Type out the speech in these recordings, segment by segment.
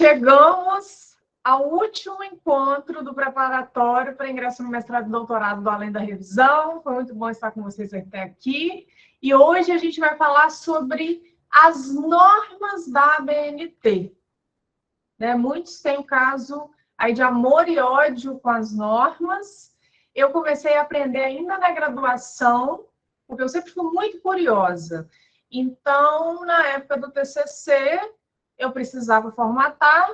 Chegamos ao último encontro do preparatório para ingresso no mestrado e doutorado do Além da Revisão. Foi muito bom estar com vocês até aqui. E hoje a gente vai falar sobre as normas da ABNT. Muitos têm o caso aí de amor e ódio com as normas. Eu comecei a aprender ainda na graduação, porque eu sempre fui muito curiosa. Então, na época do TCC, eu precisava formatar,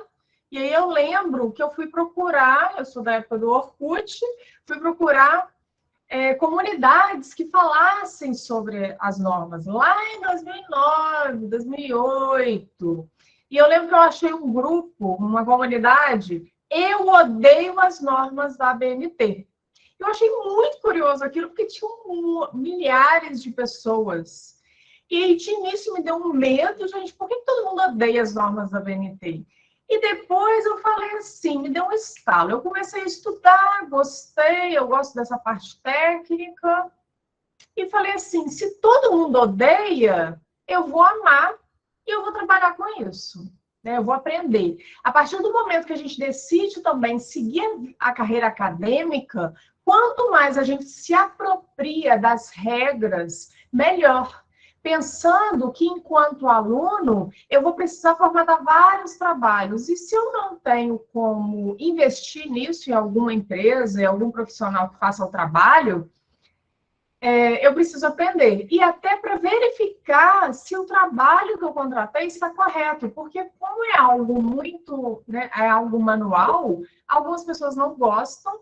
e aí eu lembro que eu fui procurar, eu sou da época do Orkut, fui procurar comunidades que falassem sobre as normas, lá em 2009, 2008. E eu lembro que eu achei um grupo, uma comunidade, eu odeio as normas da ABNT. Eu achei muito curioso aquilo, porque tinham milhares de pessoas. E de início me deu um medo, gente, por que todo mundo odeia as normas da ABNT? E depois eu falei assim, me deu um estalo. Eu comecei a estudar, gostei, eu gosto dessa parte técnica. E falei assim, se todo mundo odeia, eu vou amar e eu vou trabalhar com isso. Eu vou aprender. A partir do momento que a gente decide também seguir a carreira acadêmica, quanto mais a gente se apropria das regras, melhor. Pensando que, enquanto aluno, eu vou precisar formatar vários trabalhos. E se eu não tenho como investir nisso em alguma empresa, em algum profissional que faça o trabalho, eu preciso aprender. E até para verificar se o trabalho que eu contratei está correto. Porque como é algo muito, é algo manual, algumas pessoas não gostam,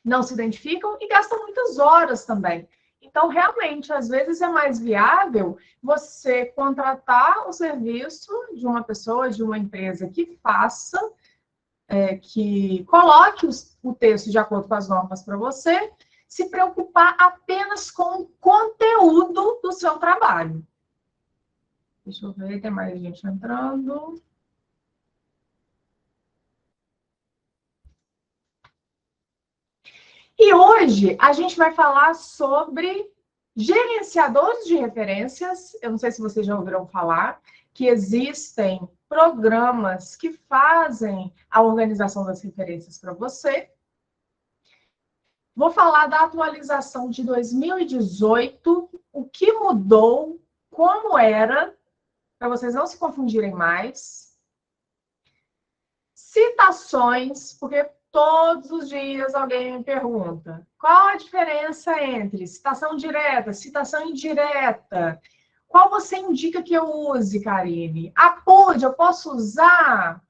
não se identificam e gastam muitas horas também. Então, realmente, às vezes é mais viável você contratar o serviço de uma pessoa, de uma empresa que faça, que coloque o texto de acordo com as normas para você, se preocupar apenas com o conteúdo do seu trabalho. Deixa eu ver, tem mais gente entrando. E hoje a gente vai falar sobre gerenciadores de referências. Eu não sei se vocês já ouviram falar que existem programas que fazem a organização das referências para você. Vou falar da atualização de 2018, o que mudou, como era, para vocês não se confundirem mais. Citações, porque todos os dias alguém me pergunta qual a diferença entre citação direta, citação indireta? Qual você indica que eu use, Karine? Apoide, eu posso usar?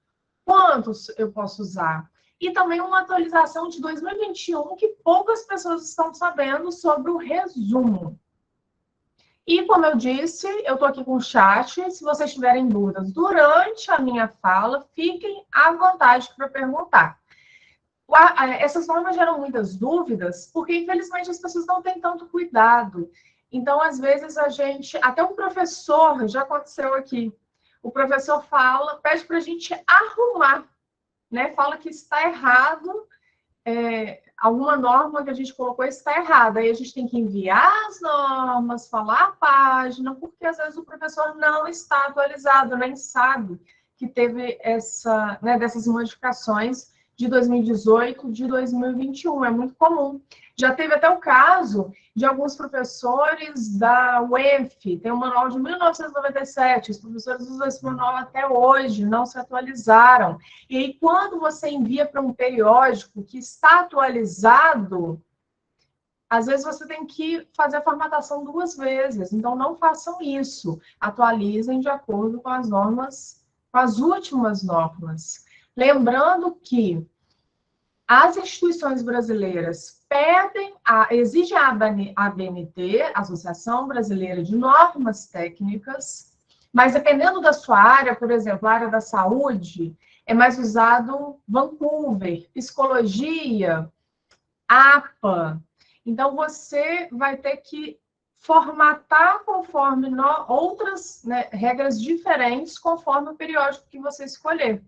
Quantos eu posso usar? E também uma atualização de 2021 que poucas pessoas estão sabendo sobre o resumo. E, como eu disse, eu estou aqui com o chat. Se vocês tiverem dúvidas durante a minha fala, fiquem à vontade para perguntar. Essas normas geram muitas dúvidas, porque, infelizmente, as pessoas não têm tanto cuidado. Então, às vezes, até um professor, já aconteceu aqui, o professor pede para a gente arrumar, fala que está errado, alguma norma que a gente colocou está errada. Aí a gente tem que enviar as normas, falar a página, porque às vezes o professor não está atualizado, nem sabe que teve dessas modificações de 2018, de 2021. É muito comum. Já teve até o caso de alguns professores da UENF, tem um manual de 1997, os professores usam esse manual até hoje, não se atualizaram. E aí, quando você envia para um periódico que está atualizado, às vezes você tem que fazer a formatação 2 vezes. Então, não façam isso. Atualizem de acordo com as normas, com as últimas normas. Lembrando que as instituições brasileiras exigem a ABNT, Associação Brasileira de Normas Técnicas, mas dependendo da sua área, por exemplo, a área da saúde, é mais usado Vancouver, psicologia, APA. Então, você vai ter que formatar conforme outras regras diferentes, conforme o periódico que você escolher.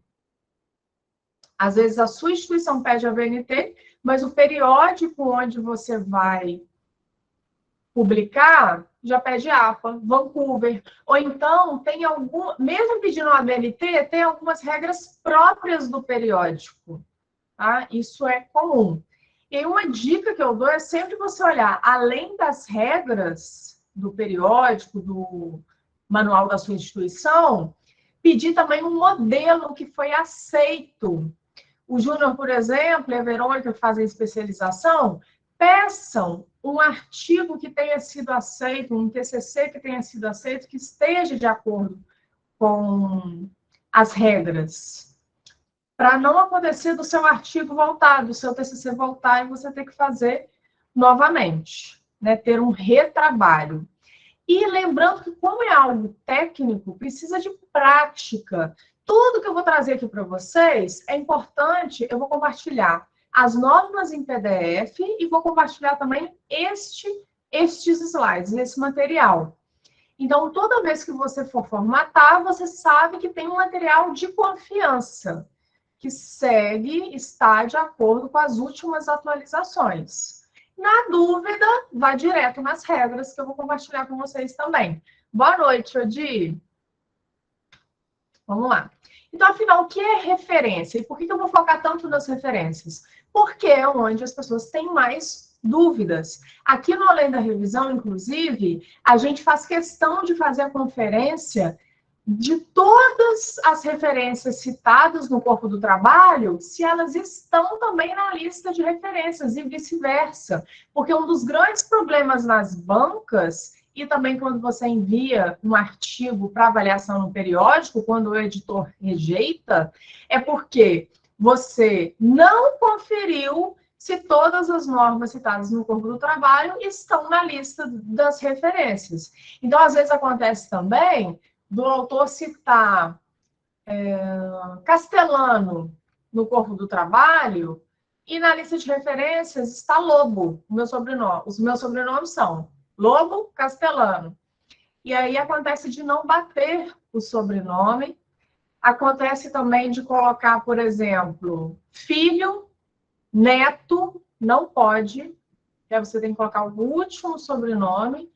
Às vezes, a sua instituição pede a ABNT, mas o periódico onde você vai publicar, já pede APA, Vancouver. Ou então, mesmo pedindo a ABNT, tem algumas regras próprias do periódico. Tá? Isso é comum. E aí, uma dica que eu dou é sempre você olhar, além das regras do periódico, do manual da sua instituição, pedir também um modelo que foi aceito. O Júnior, por exemplo, e a Verônica, que fazem especialização, peçam um artigo que tenha sido aceito, um TCC que tenha sido aceito, que esteja de acordo com as regras, para não acontecer do seu artigo voltar, do seu TCC voltar e você ter que fazer novamente, né? Ter um retrabalho. E lembrando que, como é algo técnico, precisa de prática. Tudo que eu vou trazer aqui para vocês é importante, eu vou compartilhar as normas em PDF e vou compartilhar também estes slides, esse material. Então, toda vez que você for formatar, você sabe que tem um material de confiança, que está de acordo com as últimas atualizações. Na dúvida, vá direto nas regras que eu vou compartilhar com vocês também. Boa noite, Odi. Vamos lá. Então, afinal, o que é referência? E por que eu vou focar tanto nas referências? Porque é onde as pessoas têm mais dúvidas. Aqui no Além da Revisão, inclusive, a gente faz questão de fazer a conferência de todas as referências citadas no corpo do trabalho, se elas estão também na lista de referências e vice-versa. Porque um dos grandes problemas nas bancas, e também quando você envia um artigo para avaliação no periódico, quando o editor rejeita, é porque você não conferiu se todas as normas citadas no corpo do trabalho estão na lista das referências. Então, às vezes acontece também do autor citar Castelano no corpo do trabalho e na lista de referências está Lobo, o meu sobrenome. Os meus sobrenomes são Lobo, Castelano. E aí acontece de não bater o sobrenome. Acontece também de colocar, por exemplo, filho, neto, não pode. Aí você tem que colocar o último sobrenome,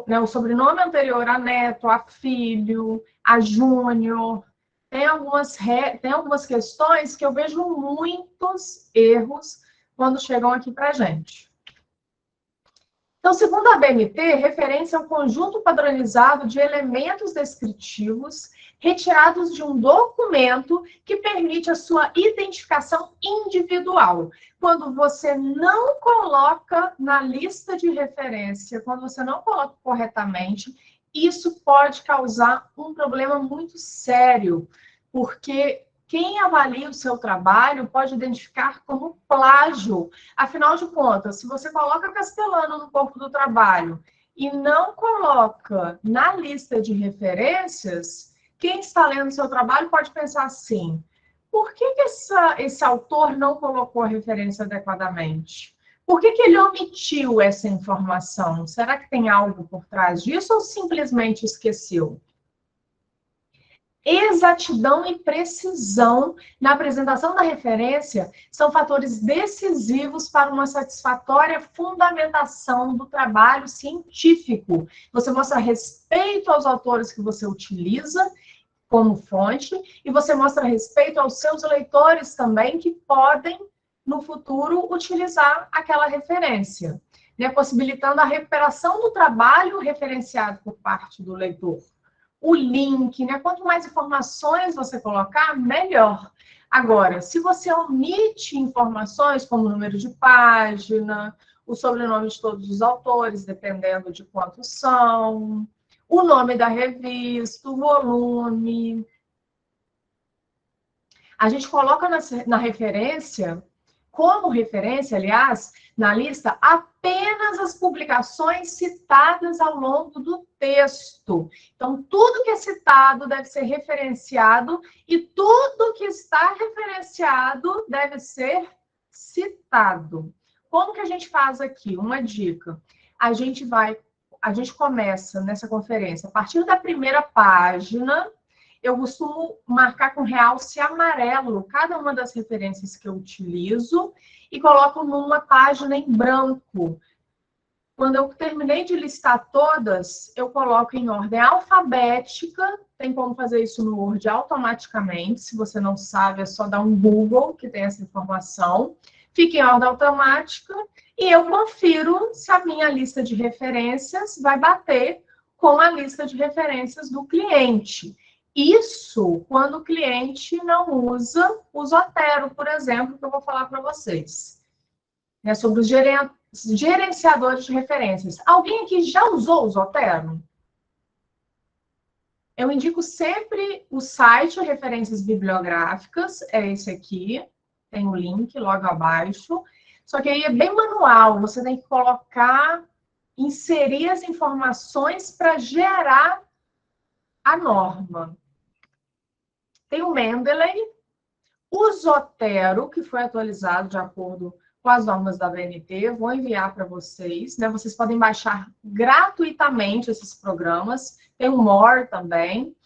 né, o sobrenome anterior a neto, a filho, a júnior. Tem algumas questões que eu vejo muitos erros quando chegam aqui para a gente. Então, segundo a BNT, referência é um conjunto padronizado de elementos descritivos retirados de um documento que permite a sua identificação individual. Quando você não coloca na lista de referência, quando você não coloca corretamente, isso pode causar um problema muito sério, porque quem avalia o seu trabalho pode identificar como plágio. Afinal de contas, se você coloca Castelano no corpo do trabalho e não coloca na lista de referências, quem está lendo o seu trabalho pode pensar assim: por que esse autor não colocou a referência adequadamente? Por que ele omitiu essa informação? Será que tem algo por trás disso ou simplesmente esqueceu? Exatidão e precisão na apresentação da referência são fatores decisivos para uma satisfatória fundamentação do trabalho científico. Você mostra respeito aos autores que você utiliza como fonte e você mostra respeito aos seus leitores também, que podem, no futuro, utilizar aquela referência, né? Possibilitando a recuperação do trabalho referenciado por parte do leitor. O link, né? Quanto mais informações você colocar, melhor. Agora, se você omite informações como o número de página, o sobrenome de todos os autores, dependendo de quantos são, o nome da revista, o volume, a gente coloca na referência, como referência, aliás, na lista, apenas as publicações citadas ao longo do texto. Então, tudo que é citado deve ser referenciado e tudo que está referenciado deve ser citado. Como que a gente faz aqui? Uma dica. A gente começa nessa conferência, a partir da primeira página, eu costumo marcar com realce amarelo cada uma das referências que eu utilizo e coloco numa página em branco. Quando eu terminei de listar todas, eu coloco em ordem alfabética. Tem como fazer isso no Word automaticamente. Se você não sabe, é só dar um Google, que tem essa informação. Fica em ordem automática e eu confiro se a minha lista de referências vai bater com a lista de referências do cliente. Isso quando o cliente não usa o Zotero, por exemplo, que eu vou falar para vocês. É sobre os gerenciadores de referências. Alguém aqui já usou o Zotero? Eu indico sempre o site Referências Bibliográficas, é esse aqui, tem o link logo abaixo. Só que aí é bem manual, você tem que colocar, inserir as informações para gerar a norma. Tem o Mendeley, o Zotero, que foi atualizado de acordo com as normas da BNT, vou enviar para vocês, né? Vocês podem baixar gratuitamente esses programas, tem o More também.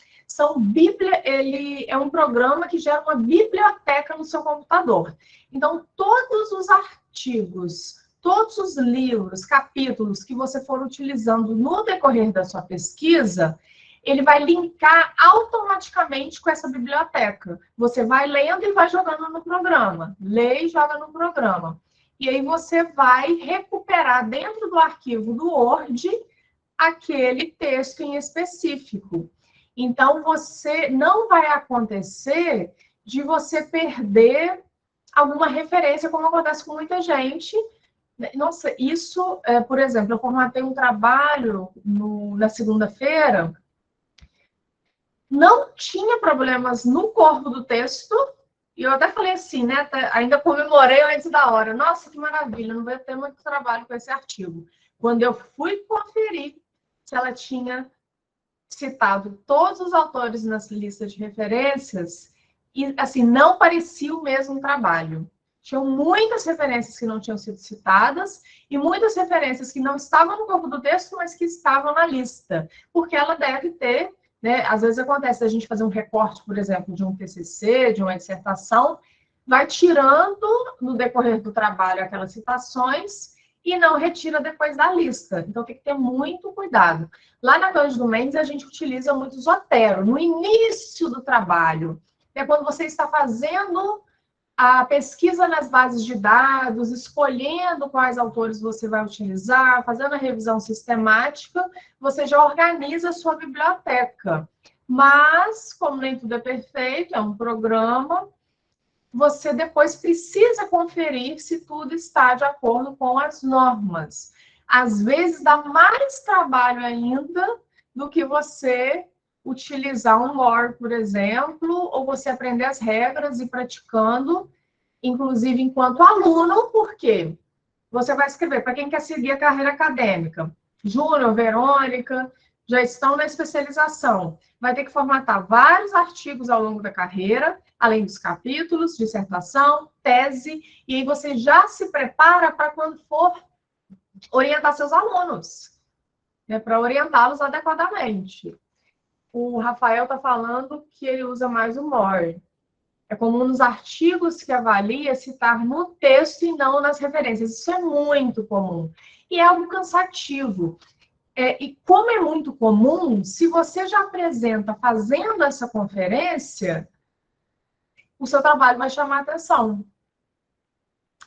Ele é um programa que gera uma biblioteca no seu computador. Então, todos os artigos, todos os livros, capítulos que você for utilizando no decorrer da sua pesquisa, ele vai linkar automaticamente com essa biblioteca. Você vai lendo e vai jogando no programa. Lê e joga no programa. E aí você vai recuperar dentro do arquivo do Word aquele texto em específico. Então, você não vai acontecer de você perder alguma referência, como acontece com muita gente. Nossa, isso, por exemplo, eu formatei um trabalho na segunda-feira, não tinha problemas no corpo do texto, e eu até falei assim, né? Ainda comemorei antes da hora. Nossa, que maravilha, não vai ter muito trabalho com esse artigo. Quando eu fui conferir se ela tinha citado todos os autores nas listas de referências, e assim, não parecia o mesmo trabalho. Tinham muitas referências que não tinham sido citadas e muitas referências que não estavam no corpo do texto, mas que estavam na lista, porque ela deve ter, né? Às vezes acontece a gente fazer um recorte, por exemplo, de um TCC, de uma dissertação, vai tirando no decorrer do trabalho aquelas citações e não retira depois da lista. Então tem que ter muito cuidado. Lá na Cândido Mendes a gente utiliza muito Zotero no início do trabalho. É quando você está fazendo a pesquisa nas bases de dados, escolhendo quais autores você vai utilizar, fazendo a revisão sistemática, você já organiza a sua biblioteca. Mas, como nem tudo é perfeito, é um programa, você depois precisa conferir se tudo está de acordo com as normas. Às vezes dá mais trabalho ainda do que você utilizar um More, por exemplo, ou você aprender as regras e praticando, inclusive enquanto aluno, porque você vai escrever para quem quer seguir a carreira acadêmica. Júnior, Verônica, já estão na especialização. Vai ter que formatar vários artigos ao longo da carreira, além dos capítulos, dissertação, tese, e aí você já se prepara para quando for orientar seus alunos, né, para orientá-los adequadamente. O Rafael está falando que ele usa mais o More. É comum nos artigos que avalia citar no texto e não nas referências. Isso é muito comum. E é algo cansativo. E como é muito comum, se você já apresenta fazendo essa conferência, o seu trabalho vai chamar atenção.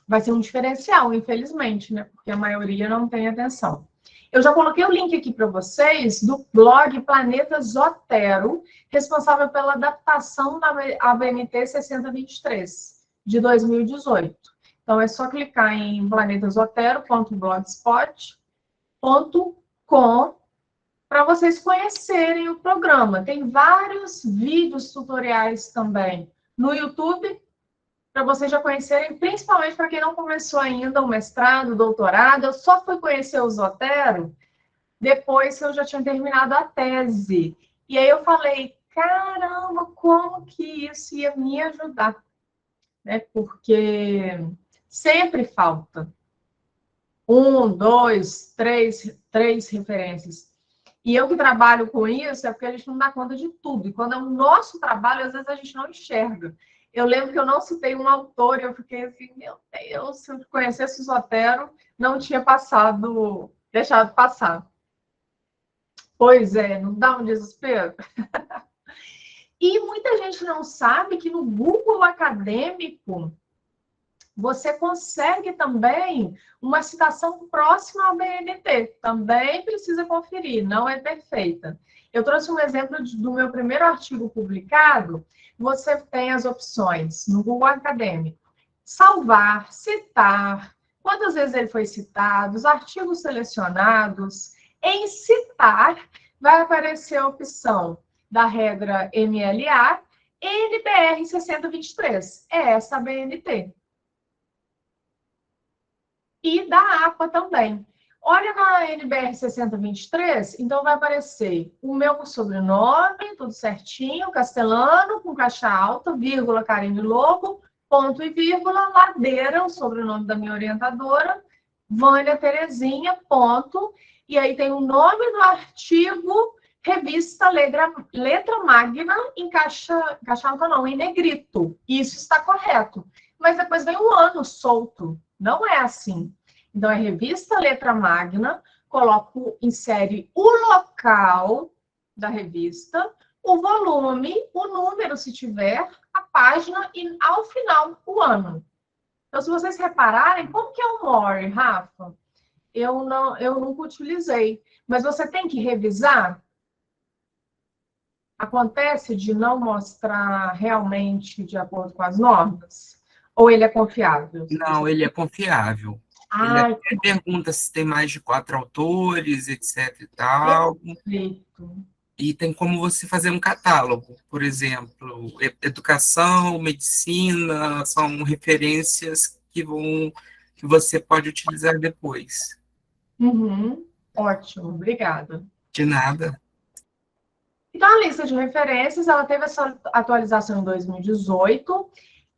Vai ser um diferencial, infelizmente, né? Porque a maioria não tem atenção. Eu já coloquei o link aqui para vocês do blog Planeta Zotero, responsável pela adaptação da ABNT 6023, de 2018. Então, é só clicar em planetazotero.blogspot.com para vocês conhecerem o programa. Tem vários vídeos tutoriais também no YouTube, para vocês já conhecerem, principalmente para quem não começou ainda o mestrado, o doutorado. Eu só fui conhecer o Zotero depois que eu já tinha terminado a tese. E aí eu falei, caramba, como que isso ia me ajudar? Né? Porque sempre falta 1, 2, 3 referências. E eu que trabalho com isso é porque a gente não dá conta de tudo. E quando é o nosso trabalho, às vezes a gente não enxerga. Eu lembro que eu não citei um autor e eu fiquei assim, meu Deus, se eu conhecesse o Zotero, não tinha passado deixado passar. Pois é, não dá um desespero? E muita gente não sabe que no Google Acadêmico você consegue também uma citação próxima ao BNT. Também precisa conferir, não é perfeita. Eu trouxe um exemplo do meu primeiro artigo publicado. Você tem as opções no Google Acadêmico: salvar, citar, quantas vezes ele foi citado, os artigos selecionados. Em citar, vai aparecer a opção da regra MLA, NBR 6023. É essa a BNT. E da APA também. Olha na NBR 6023, então vai aparecer o meu sobrenome, tudo certinho, Castelano, com caixa alta, vírgula, Karine Lobo, ponto e vírgula, Ladeira, o sobrenome da minha orientadora, Vânia Terezinha, ponto, e aí tem o nome do artigo, revista Letra Magna, em caixa alta não, em negrito. Isso está correto. Mas depois vem o ano solto. Não é assim. Então, é revista Letra Magna, insere o local da revista, o volume, o número, se tiver, a página e, ao final, o ano. Então, se vocês repararem, como que é o more, Rafa? Eu nunca utilizei. Mas você tem que revisar. Acontece de não mostrar realmente de acordo com as normas? Ou ele é confiável? Não, ele é confiável. Ele Ah, até pergunta se tem mais de 4 autores, etc e tal. perfeito. E tem como você fazer um catálogo, por exemplo, educação, medicina, são referências que você pode utilizar depois. Uhum. Ótimo, obrigada. De nada. Então, a lista de referências, ela teve essa atualização em 2018,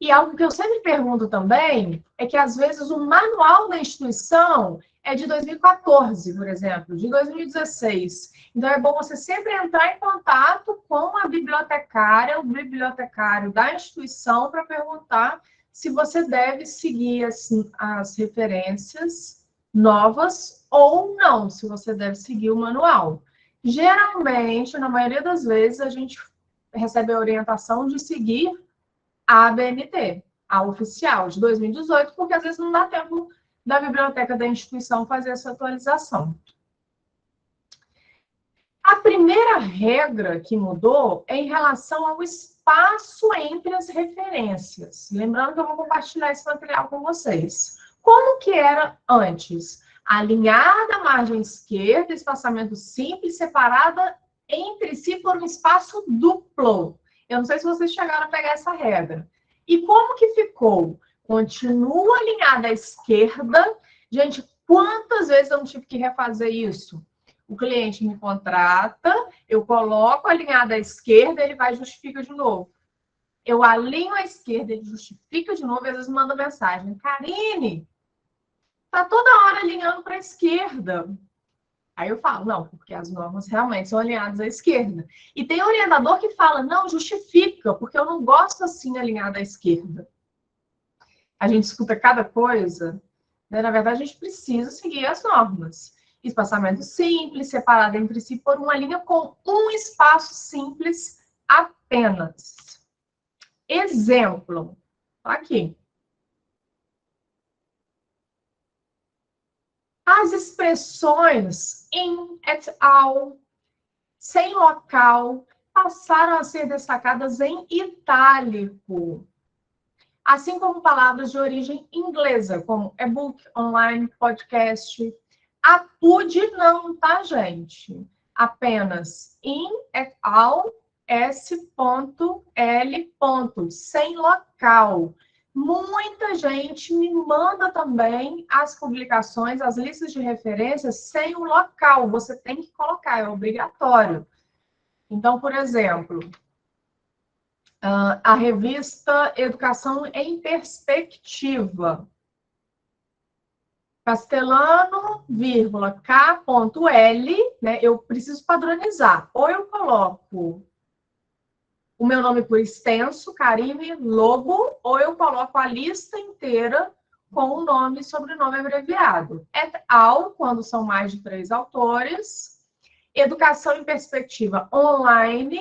e algo que eu sempre pergunto também é que, às vezes, o manual da instituição é de 2014, por exemplo, de 2016. Então, é bom você sempre entrar em contato com a bibliotecária, o bibliotecário da instituição, para perguntar se você deve seguir assim, as referências novas ou não, se você deve seguir o manual. Geralmente, na maioria das vezes, a gente recebe a orientação de seguir a ABNT, a oficial, de 2018, porque às vezes não dá tempo da biblioteca da instituição fazer essa atualização. A primeira regra que mudou é em relação ao espaço entre as referências. Lembrando que eu vou compartilhar esse material com vocês. Como que era antes? Alinhada à margem esquerda, espaçamento simples, separada entre si por um espaço duplo. Eu não sei se vocês chegaram a pegar essa regra. E como que ficou? Continua alinhada à esquerda. Gente, quantas vezes eu não tive que refazer isso? O cliente me contrata, eu coloco alinhado à esquerda, ele vai e justifica de novo. Eu alinho à esquerda, ele justifica de novo, e às vezes manda mensagem: Karine, tá toda hora alinhando para a esquerda. Aí eu falo: não, porque as normas realmente são alinhadas à esquerda. E tem orientador que fala: não, justifica, porque eu não gosto assim alinhada à esquerda. A gente escuta cada coisa, né? Na verdade, a gente precisa seguir as normas. Espaçamento simples, separado entre si por uma linha com um espaço simples apenas. Exemplo, aqui. As expressões em, et al, sem local, passaram a ser destacadas em itálico. Assim como palavras de origem inglesa, como e-book, online, podcast. A PUD não, tá, gente? Apenas in, et al, s.l, sem local. Muita gente me manda também as publicações, as listas de referências sem o local. Você tem que colocar, é obrigatório. Então, por exemplo, a revista Educação em Perspectiva. Castelano, vírgula, K.L, né? Eu preciso padronizar. Ou eu coloco o meu nome por extenso, Karine Lobo, ou eu coloco a lista inteira, com o nome e sobrenome abreviado. Et al, quando são mais de 3 autores. Educação em perspectiva online.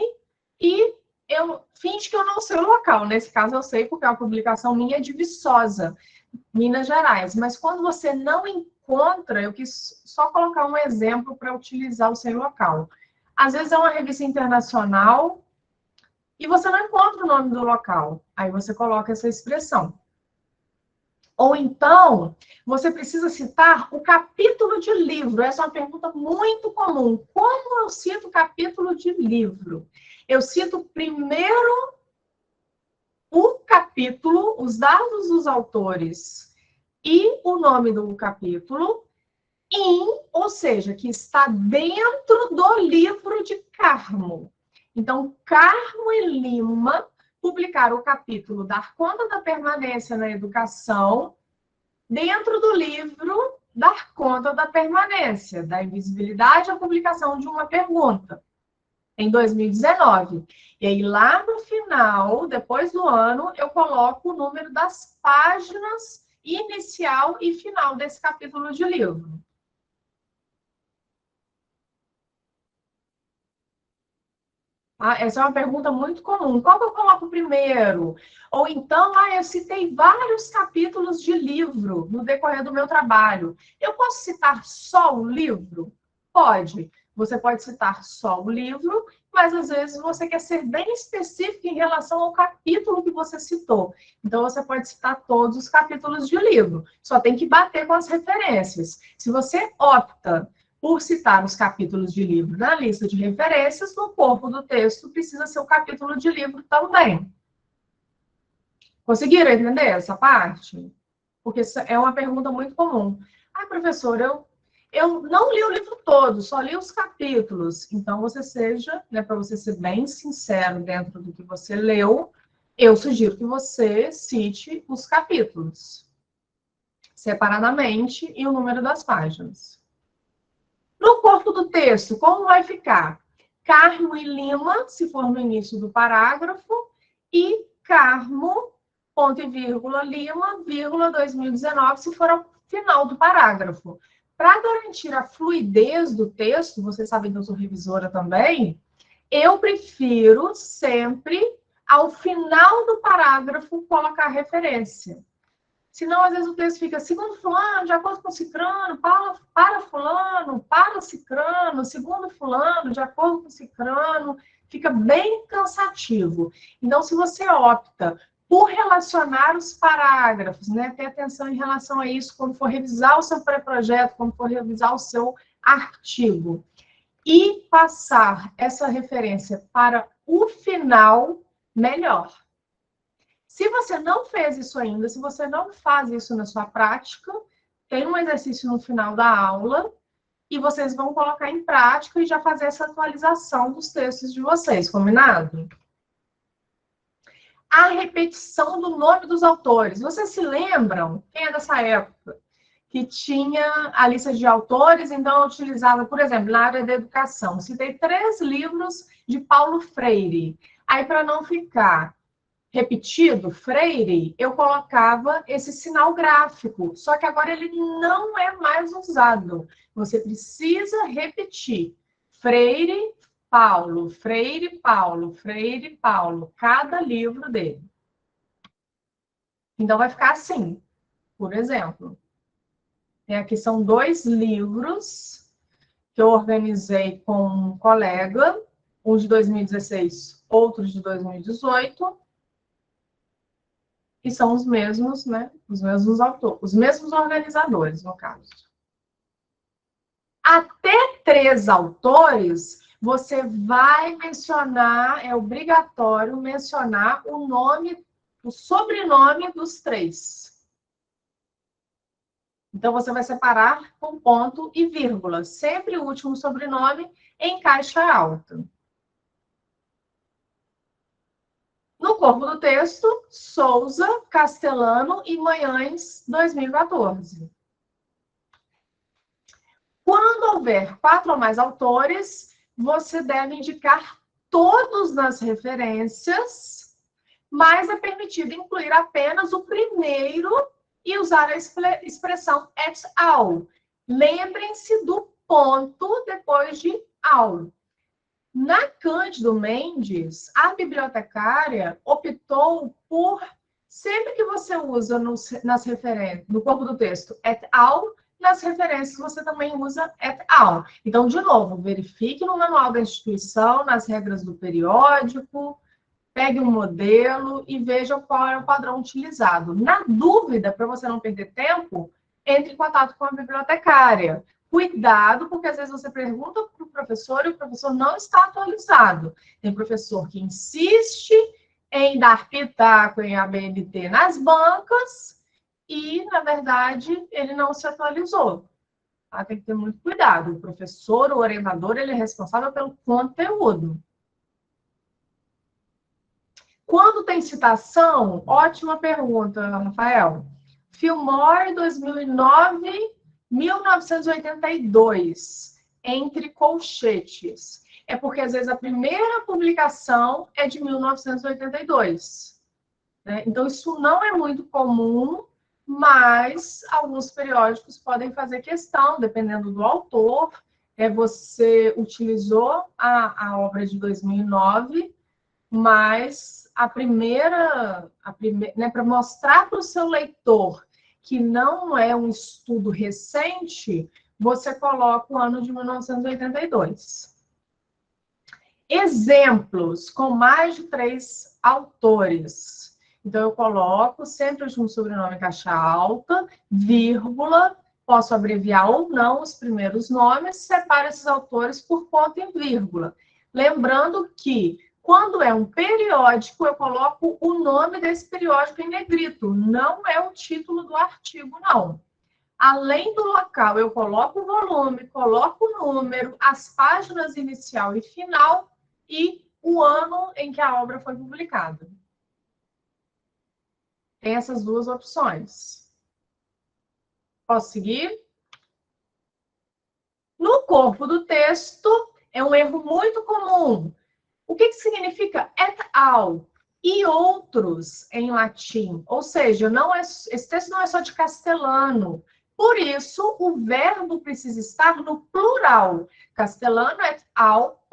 E eu finge que eu não sei o local. Nesse caso eu sei, porque é uma publicação minha de Viçosa, Minas Gerais. Mas quando você não encontra, eu quis só colocar um exemplo para utilizar o seu local. Às vezes é uma revista internacional e você não encontra o nome do local. Aí você coloca essa expressão. Ou então, você precisa citar o capítulo de livro. Essa é uma pergunta muito comum. Como eu cito o capítulo de livro? Eu cito primeiro o capítulo, os dados dos autores e o nome do capítulo, ou seja, que está dentro do livro de Carmo. Então, Carmo e Lima publicaram o capítulo Dar Conta da Permanência na Educação dentro do livro Dar Conta da Permanência, da Invisibilidade à Publicação de uma Pergunta, em 2019. E aí, lá no final, depois do ano, eu coloco o número das páginas inicial e final desse capítulo de livro. Essa é uma pergunta muito comum. Qual que eu coloco primeiro? Ou então, eu citei vários capítulos de livro no decorrer do meu trabalho. Eu posso citar só o livro? Pode. Você pode citar só o livro, mas às vezes você quer ser bem específico em relação ao capítulo que você citou. Então, você pode citar todos os capítulos de livro. Só tem que bater com as referências. Se você opta por citar os capítulos de livro na lista de referências, no corpo do texto precisa ser o capítulo de livro também. Conseguiram entender essa parte? Porque é uma pergunta muito comum. Professor, eu não li o livro todo, só li os capítulos. Então, para você ser bem sincero dentro do que você leu, eu sugiro que você cite os capítulos separadamente e o número das páginas. No corpo do texto, como vai ficar? Carmo e Lima, se for no início do parágrafo, e Carmo, ponto e vírgula, Lima, vírgula, 2019, se for ao final do parágrafo. Para garantir a fluidez do texto, vocês sabem que eu sou revisora também, eu prefiro sempre, ao final do parágrafo, colocar referência. Senão, às vezes, o texto fica, segundo fulano, de acordo com cicrano, para fulano, para cicrano, segundo fulano, de acordo com cicrano, fica bem cansativo. Então, se você opta por relacionar os parágrafos, né, ter atenção em relação a isso, quando for revisar o seu pré-projeto, quando for revisar o seu artigo, e passar essa referência para o final, melhor. Se você não fez isso ainda, se você não faz isso na sua prática, tem um exercício no final da aula e vocês vão colocar em prática e já fazer essa atualização dos textos de vocês, combinado? A repetição do nome dos autores. Vocês se lembram? Quem é dessa época? Que tinha a lista de autores, então eu utilizava, por exemplo, na área da educação. Citei 3 livros de Paulo Freire. Aí, para não ficar repetido, Freire, eu colocava esse sinal gráfico, só que agora ele não é mais usado. Você precisa repetir. Freire, Paulo, Freire, Paulo, Freire, Paulo, cada livro dele. Então, vai ficar assim, por exemplo. Aqui são 2 livros que eu organizei com um colega, um de 2016, outro de 2018, que são os mesmos, né? Os mesmos autores, os mesmos organizadores, no caso. Até 3 autores, você vai mencionar, é obrigatório mencionar o nome, o sobrenome dos 3. Então, você vai separar com ponto e vírgula, sempre o último sobrenome em caixa alta. No corpo do texto, Souza, Castellano e Manhães, 2014. Quando houver 4 ou mais autores, você deve indicar todos nas referências, mas é permitido incluir apenas o primeiro e usar a expressão et al. Lembrem-se do ponto depois de al. Na Cândido Mendes, a bibliotecária optou por, sempre que você usa nas referências, no corpo do texto et al., nas referências você também usa et al. Então, de novo, verifique no manual da instituição, nas regras do periódico, pegue um modelo e veja qual é o padrão utilizado. Na dúvida, para você não perder tempo, entre em contato com a bibliotecária. Cuidado, porque às vezes você pergunta para o professor e o professor não está atualizado. Tem professor que insiste em dar pitaco em ABNT nas bancas e, na verdade, ele não se atualizou. Tá? Tem que ter muito cuidado. O professor, o orientador, ele é responsável pelo conteúdo. Quando tem citação, ótima pergunta, Rafael. Fillmore, 2009, 1982, entre colchetes. É porque, às vezes, a primeira publicação é de 1982. Né? Então, isso não é muito comum, mas alguns periódicos podem fazer questão, dependendo do autor. Você utilizou a obra de 2009, mas a primeira né, para mostrar para o seu leitor que não é um estudo recente, você coloca o ano de 1982. Exemplos com mais de 3 autores. Então, eu coloco sempre um sobrenome em caixa alta, vírgula, posso abreviar ou não os primeiros nomes, separo esses autores por ponto e vírgula. Lembrando que, quando é um periódico, eu coloco o nome desse periódico em negrito, não é o título do artigo, não. Além do local, eu coloco o volume, coloco o número, as páginas inicial e final e o ano em que a obra foi publicada. Tem essas duas opções. Posso seguir? No corpo do texto, é um erro muito comum. O que significa et al. E outros em latim? Ou seja, esse texto não é só de Castelano. Por isso, o verbo precisa estar no plural. Castelano et al.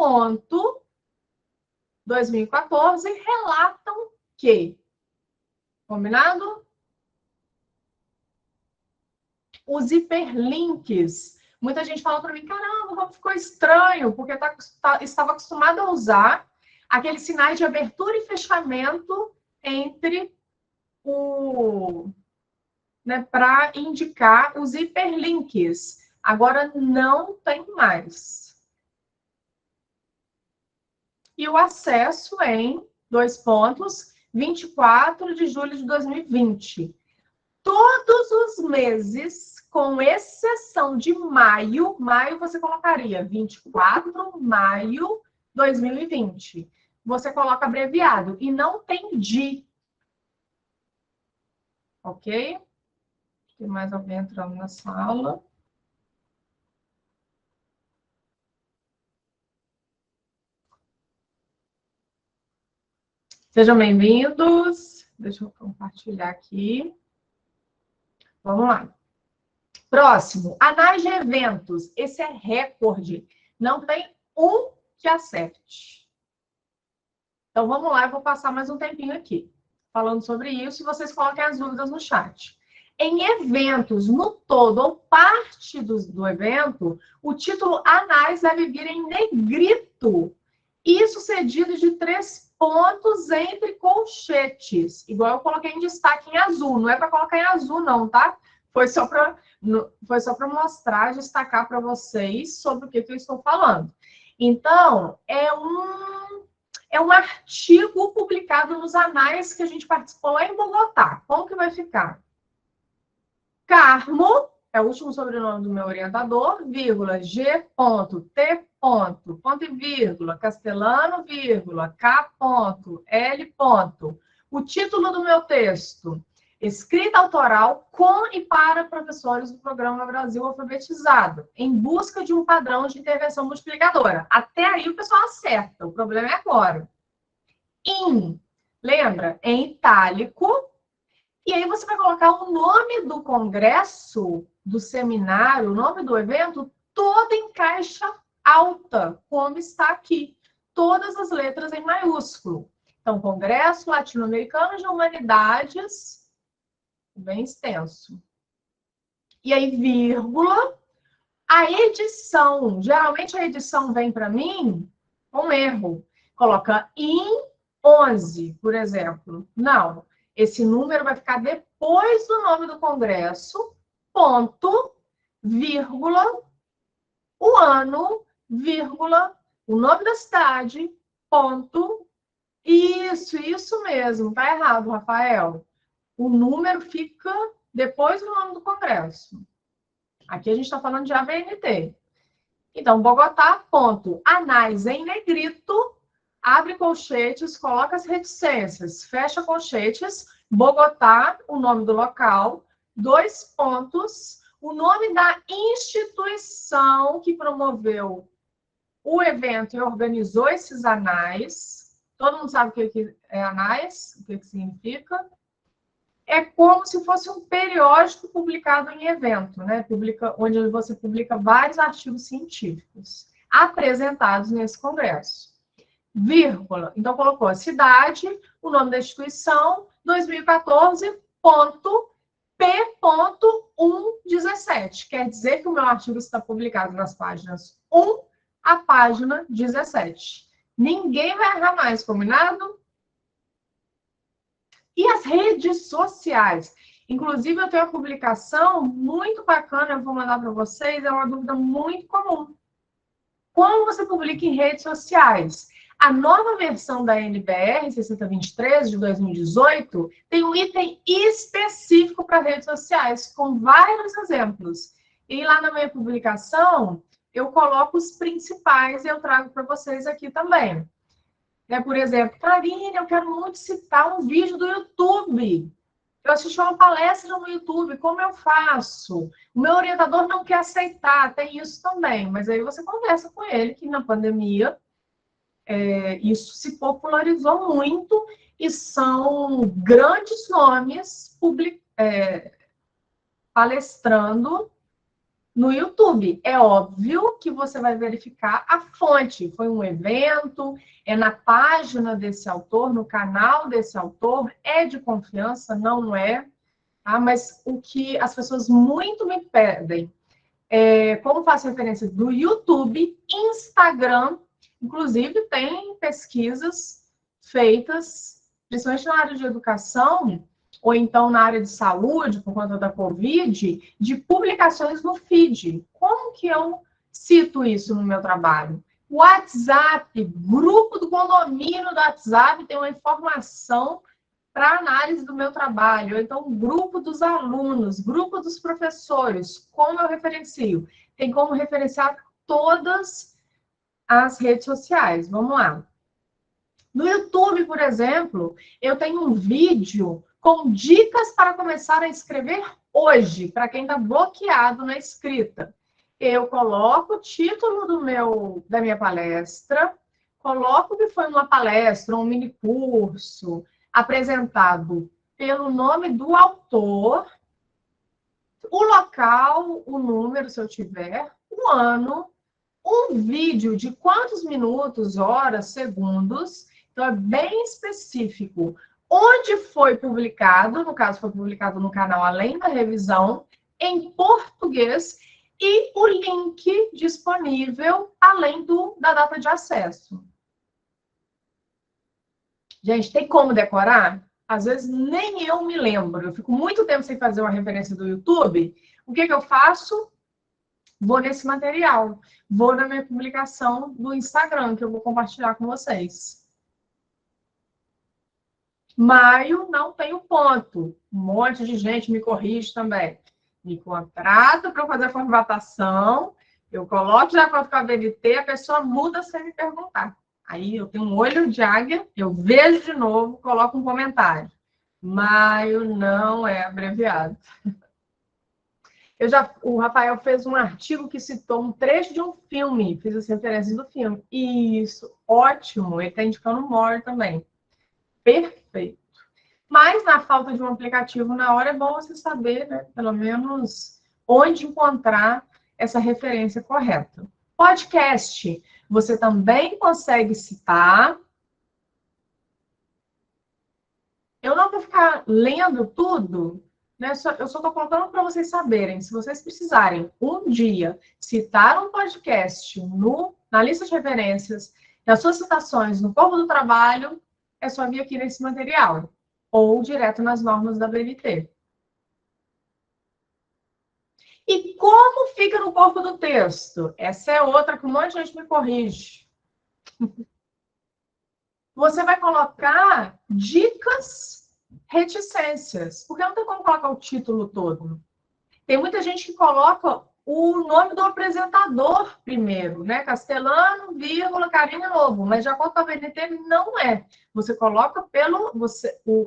2014 relatam que. Combinado? Os hiperlinks. Muita gente fala para mim, caramba, como ficou estranho, porque estava acostumado a usar aqueles sinais de abertura e fechamento entre né, para indicar os hiperlinks. Agora não tem mais. E o acesso em 24 de julho de 2020. Todos os meses, com exceção de maio você colocaria 24 de maio 2020. Você coloca abreviado e não tem de. Ok? Tem mais alguém entrando na sala. Sejam bem-vindos. Deixa eu compartilhar aqui. Vamos lá. Próximo, análise de eventos. Esse é recorde. Não tem um que acerte. Então, vamos lá, eu vou passar mais um tempinho aqui, falando sobre isso, e vocês coloquem as dúvidas no chat. Em eventos, no todo ou parte do evento, o título anais deve vir em negrito. Isso cedido de 3 pontos entre colchetes. Igual eu coloquei em destaque em azul. Não é para colocar em azul, não, tá? Foi só para mostrar, destacar para vocês sobre o que eu estou falando. Então, é um artigo publicado nos anais que a gente participou lá em Bogotá. Como que vai ficar? Carmo, é o último sobrenome do meu orientador, vírgula, G, ponto, T, ponto, ponto e vírgula, Castelano, vírgula, K, ponto, L, ponto. O título do meu texto, escrita autoral com e para professores do Programa Brasil Alfabetizado, em busca de um padrão de intervenção multiplicadora. Até aí o pessoal acerta, o problema é agora. Lembra? Em itálico, E aí você vai colocar o nome do congresso, do seminário, o nome do evento, todo em caixa alta, como está aqui. Todas as letras em maiúsculo. Então, Congresso Latino-Americano de Humanidades, bem extenso. E aí, vírgula, a edição. Geralmente a edição vem para mim com erro. Coloca em 11, por exemplo. Não. Esse número vai ficar depois do nome do congresso, ponto, vírgula, o ano, vírgula, o nome da cidade, ponto. Isso mesmo. Tá errado, Rafael. O número fica depois do nome do congresso. Aqui a gente está falando de ABNT. Então, Bogotá, ponto. Anais em negrito, abre colchetes, coloca as reticências, fecha colchetes, Bogotá, o nome do local, 2 pontos, o nome da instituição que promoveu o evento e organizou esses anais. Todo mundo sabe o que é anais, o que significa. É como se fosse um periódico publicado em evento, né? Onde você publica vários artigos científicos apresentados nesse congresso. Vírgula. Então, colocou a cidade, o nome da instituição, 2014, ponto, P.117. Quer dizer que o meu artigo está publicado nas páginas 1 à página 17. Ninguém vai errar mais, combinado? E as redes sociais? Inclusive, eu tenho uma publicação muito bacana, eu vou mandar para vocês, é uma dúvida muito comum. Como você publica em redes sociais? A nova versão da NBR 6023 de 2018 tem um item específico para redes sociais, com vários exemplos. E lá na minha publicação, eu coloco os principais e eu trago para vocês aqui também. Por exemplo, Karine, eu quero muito citar um vídeo do YouTube. Eu assisti uma palestra no YouTube, como eu faço? O meu orientador não quer aceitar, tem isso também. Mas aí você conversa com ele, que na pandemia isso se popularizou muito e são grandes nomes palestrando no YouTube. É óbvio que você vai verificar a fonte. Foi um evento, é na página desse autor, no canal desse autor, é de confiança, não é? Tá? Mas o que as pessoas muito me pedem, como faço referência do YouTube, Instagram, inclusive tem pesquisas feitas, principalmente na área de educação, ou então na área de saúde, por conta da Covid, de publicações no feed. Como que eu cito isso no meu trabalho? WhatsApp, grupo do condomínio do WhatsApp tem uma informação para análise do meu trabalho. Ou então, grupo dos alunos, grupo dos professores. Como eu referencio? Tem como referenciar todas as redes sociais. Vamos lá. No YouTube, por exemplo, eu tenho um vídeo com dicas para começar a escrever hoje, para quem está bloqueado na escrita. Eu coloco o título da minha palestra, coloco que foi uma palestra, um mini curso, apresentado pelo nome do autor, o local, o número, se eu tiver, o ano, um vídeo de quantos minutos, horas, segundos. Então, é bem específico. Onde foi publicado, no caso, foi publicado no canal Além da Revisão, em português, e o link disponível, além da data de acesso. Gente, tem como decorar? Às vezes, nem eu me lembro. Eu fico muito tempo sem fazer uma referência do YouTube. O que eu faço? Vou nesse material. Vou na minha publicação do Instagram, que eu vou compartilhar com vocês. Maio, não tenho ponto. Um monte de gente me corrige também. Me contrata para fazer a formatação, eu coloco de acordo com a BNT, a pessoa muda sem me perguntar. Aí eu tenho um olho de águia, eu vejo de novo, coloco um comentário. Maio não é abreviado. O Rafael fez um artigo que citou um trecho de um filme, fiz as referências do filme. Isso, ótimo, ele está indicando o More também. Perfeito. Mas, na falta de um aplicativo na hora, é bom você saber, né, pelo menos, onde encontrar essa referência correta. Podcast, você também consegue citar. Eu não vou ficar lendo tudo, né? Eu só estou colocando para vocês saberem. Se vocês precisarem, um dia, citar um podcast na lista de referências, nas suas citações no Corpo do Trabalho, é só vir aqui nesse material. Ou direto nas normas da BNT. E como fica no corpo do texto? Essa é outra que um monte de gente me corrige. Você vai colocar dicas, reticências, porque não tem como colocar o título todo. Tem muita gente que coloca o nome do apresentador primeiro, né? Castelano, vírgula, Karine Lobo, mas de acordo com a BNT não é. Você coloca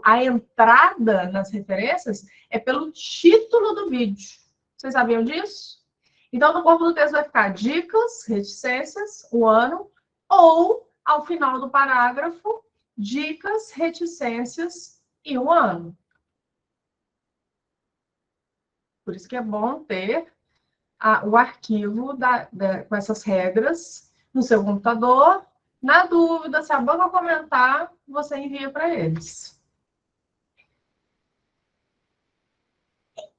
a entrada nas referências é pelo título do vídeo. Vocês sabiam disso? Então, no corpo do texto vai ficar dicas, reticências, o ano, ou, ao final do parágrafo, dicas, reticências e o ano. Por isso que é bom ter o arquivo com essas regras no seu computador. Na dúvida, se a banca comentar, você envia para eles.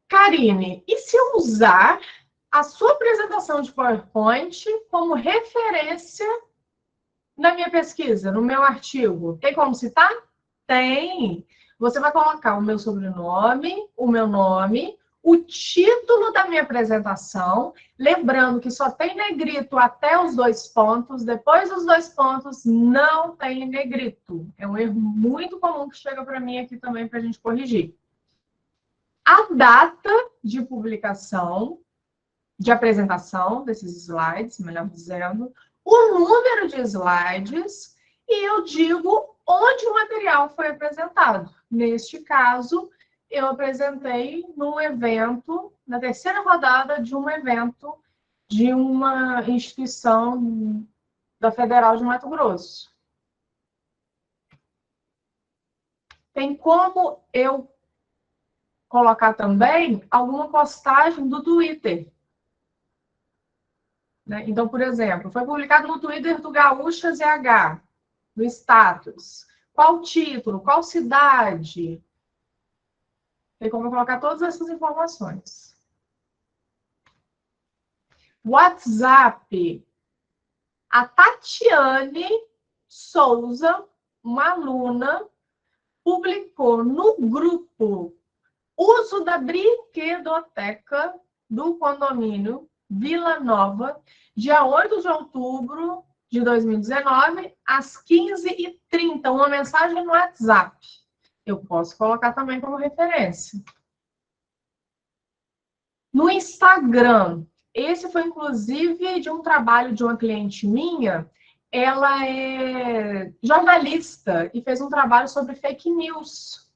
Karine, e se eu usar a sua apresentação de PowerPoint como referência na minha pesquisa, no meu artigo? Tem como citar? Tem. Você vai colocar o meu sobrenome, o meu nome, o título da minha apresentação, lembrando que só tem negrito até os 2 pontos, depois dos 2 pontos não tem negrito. É um erro muito comum que chega para mim aqui também para a gente corrigir. A data de publicação, de apresentação desses slides, melhor dizendo, o número de slides, e eu digo onde o material foi apresentado. Neste caso, eu apresentei num evento, na terceira rodada de um evento de uma instituição da Federal de Mato Grosso. Tem como eu colocar também alguma postagem do Twitter. Né? Então, por exemplo, foi publicado no Twitter do Gaúcha ZH, no status. Qual título? Qual cidade? Tem como colocar todas essas informações. WhatsApp. A Tatiane Souza, uma aluna, publicou no grupo Uso da Brinquedoteca do condomínio Vila Nova, dia 8 de outubro de 2019, às 15h30, uma mensagem no WhatsApp. Eu posso colocar também como referência. No Instagram, esse foi inclusive de um trabalho de uma cliente minha, ela é jornalista e fez um trabalho sobre fake news.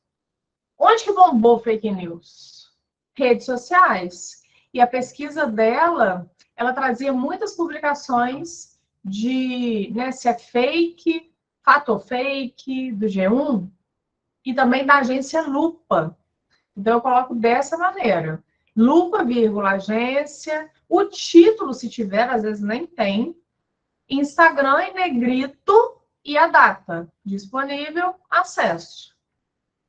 Onde que bombou fake news? Redes sociais. E a pesquisa dela, ela trazia muitas publicações de, né, se é fake, fato ou fake, do G1, e também da agência Lupa. Então, eu coloco dessa maneira. Lupa, vírgula, agência, o título, se tiver, às vezes nem tem, Instagram em negrito e a data. Disponível, acesso.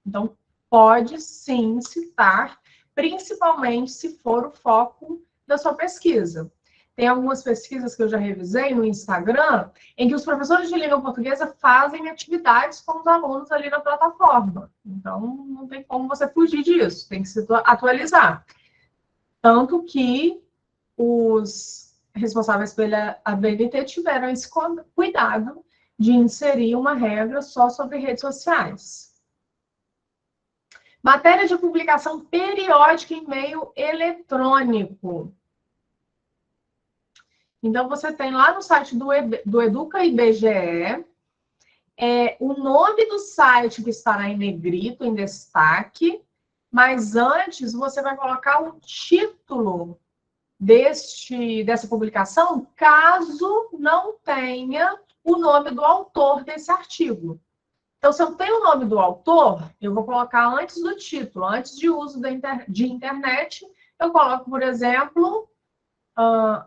Então, pode sim citar, principalmente se for o foco da sua pesquisa. Tem algumas pesquisas que eu já revisei no Instagram, em que os professores de língua portuguesa fazem atividades com os alunos ali na plataforma. Então, não tem como você fugir disso, tem que se atualizar. Tanto que os responsáveis pela BNT tiveram esse cuidado de inserir uma regra só sobre redes sociais. Matéria de publicação periódica em meio eletrônico. Então, você tem lá no site do Educa IBGE, o nome do site que estará em negrito, em destaque, mas antes você vai colocar o título dessa publicação, caso não tenha o nome do autor desse artigo. Então, se eu tenho o nome do autor, eu vou colocar antes do título, antes de uso de internet, eu coloco, por exemplo,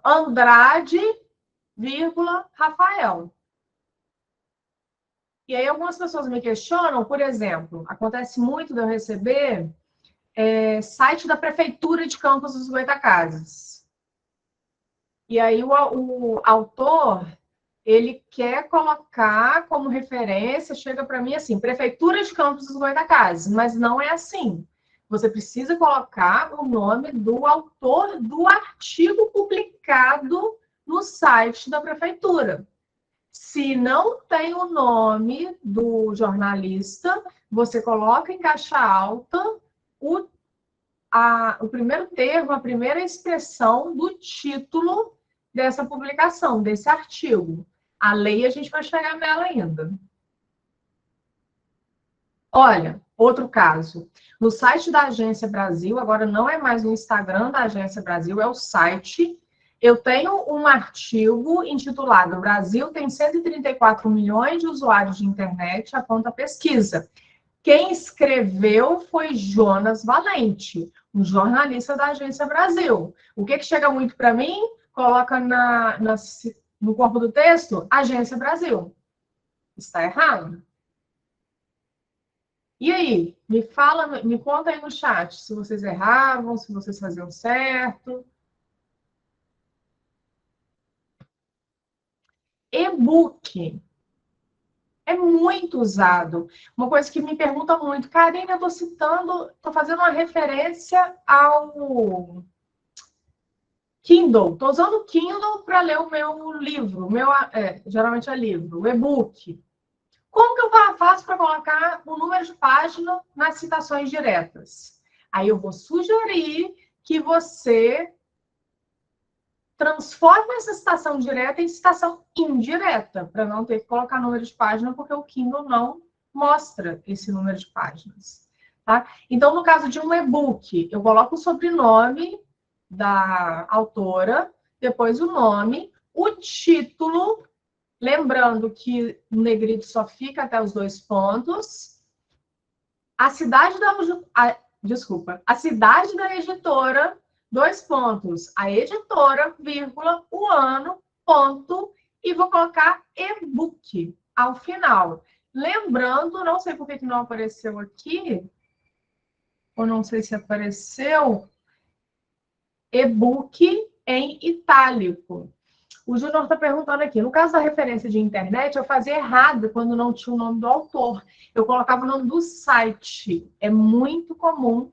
Andrade, Rafael. E aí algumas pessoas me questionam, por exemplo, acontece muito de eu receber site da Prefeitura de Campos dos Goytacazes. E aí o autor, ele quer colocar como referência, chega para mim assim, Prefeitura de Campos dos Goytacazes, mas não é assim. Você precisa colocar o nome do autor do artigo publicado no site da Prefeitura. Se não tem o nome do jornalista, você coloca em caixa alta o primeiro termo, a primeira expressão do título dessa publicação, desse artigo. A lei a gente vai chegar nela ainda. Olha, outro caso. No site da Agência Brasil, agora não é mais o Instagram da Agência Brasil, é o site. Eu tenho um artigo intitulado Brasil tem 134 milhões de usuários de internet, aponta a pesquisa. Quem escreveu foi Jonas Valente, um jornalista da Agência Brasil. O que chega muito para mim? Coloca no corpo do texto, Agência Brasil. Está errado? E aí? Me conta aí no chat se vocês erravam, se vocês faziam certo. E-book é muito usado. Uma coisa que me pergunta muito, Karine, eu estou fazendo uma referência ao Kindle. Estou usando o Kindle para ler o meu livro, geralmente é livro, o e-book. Como que eu faço para colocar o número de página nas citações diretas? Aí eu vou sugerir que você transforme essa citação direta em citação indireta, para não ter que colocar número de página, porque o Kindle não mostra esse número de páginas. Tá? Então, no caso de um e-book, eu coloco o sobrenome da autora, depois o nome, o título, lembrando que o negrito só fica até os 2 pontos, a cidade da editora, 2 pontos, a editora, vírgula, o ano, ponto, e vou colocar e-book ao final. Lembrando, não sei por que não apareceu aqui, ou não sei se apareceu, e-book em itálico. O Júnior está perguntando aqui, no caso da referência de internet, eu fazia errado quando não tinha o nome do autor. Eu colocava o nome do site. É muito comum.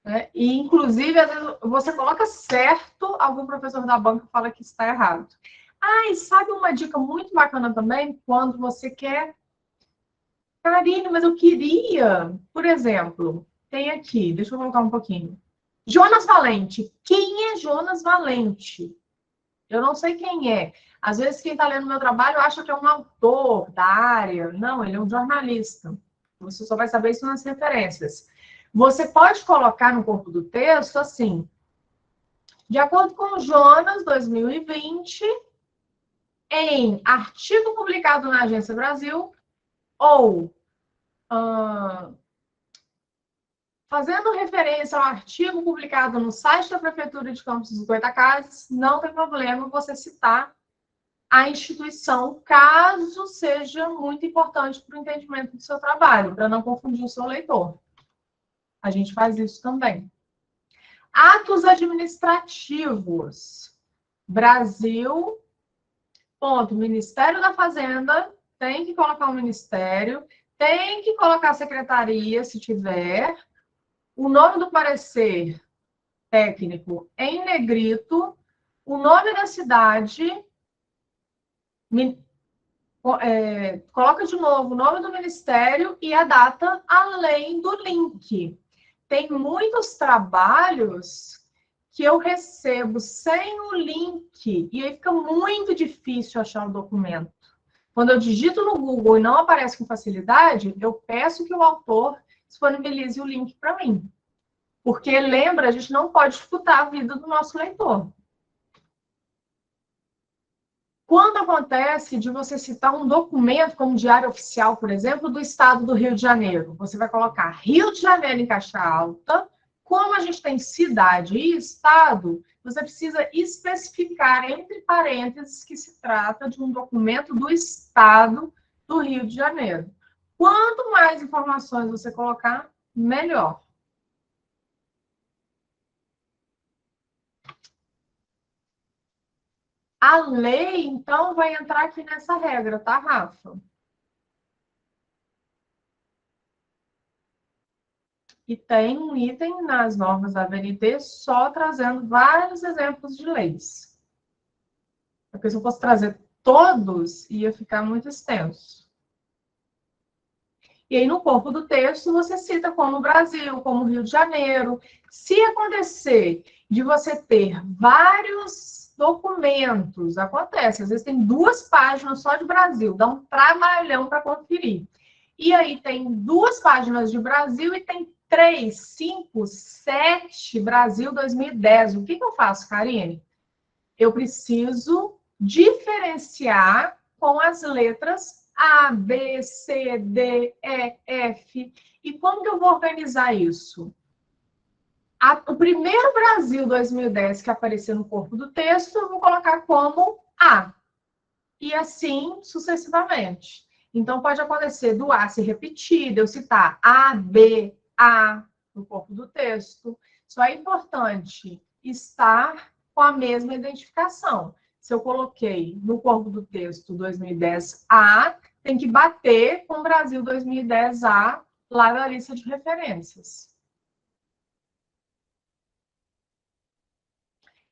Né? E, inclusive, às vezes você coloca certo, algum professor da banca fala que está errado. Ah, e sabe uma dica muito bacana também? Quando você quer... Karine, mas eu queria... Por exemplo, tem aqui, deixa eu colocar um pouquinho. Jonas Valente. Quem é Jonas Valente? Eu não sei quem é. Às vezes, quem está lendo meu trabalho acha que é um autor da área. Não, ele é um jornalista. Você só vai saber isso nas referências. Você pode colocar no corpo do texto assim, de acordo com Jonas, 2020, em artigo publicado na Agência Brasil, ou fazendo referência ao artigo publicado no site da Prefeitura de Campos dos Goytacazes, não tem problema você citar a instituição, caso seja muito importante para o entendimento do seu trabalho, para não confundir o seu leitor. A gente faz isso também. Atos administrativos. Brasil, ponto, Ministério da Fazenda, tem que colocar o ministério, tem que colocar a secretaria, se tiver, o nome do parecer técnico em negrito, o nome da cidade, coloca de novo o nome do ministério e a data, além do link. Tem muitos trabalhos que eu recebo sem o link, e aí fica muito difícil achar o documento. Quando eu digito no Google e não aparece com facilidade, eu peço que o autor disponibilize o link para mim. Porque, lembra, a gente não pode disputar a vida do nosso leitor. Quando acontece de você citar um documento como diário oficial, por exemplo, do estado do Rio de Janeiro, você vai colocar Rio de Janeiro em caixa alta. Como a gente tem cidade e estado, você precisa especificar entre parênteses que se trata de um documento do estado do Rio de Janeiro. Quanto mais informações você colocar, melhor. A lei, então, vai entrar aqui nessa regra, tá, Rafa? E tem um item nas normas da ABNT só trazendo vários exemplos de leis. Porque se eu fosse trazer todos, ia ficar muito extenso. E aí, no corpo do texto, você cita como Brasil, como Rio de Janeiro. Se acontecer de você ter vários documentos, acontece, às vezes tem 2 páginas só de Brasil, dá um trabalhão para conferir. E aí tem 2 páginas de Brasil e tem 3, 5, 7 Brasil 2010. O que eu faço, Karine? Eu preciso diferenciar com as letras A, B, C, D, E, F. E como que eu vou organizar isso? O primeiro Brasil 2010 que aparecer no corpo do texto, eu vou colocar como A. E assim sucessivamente. Então, pode acontecer do A se repetir, de eu citar A, B, A no corpo do texto. Só é importante estar com a mesma identificação. Se eu coloquei no corpo do texto 2010 A, tem que bater com Brasil 2010 A lá na lista de referências.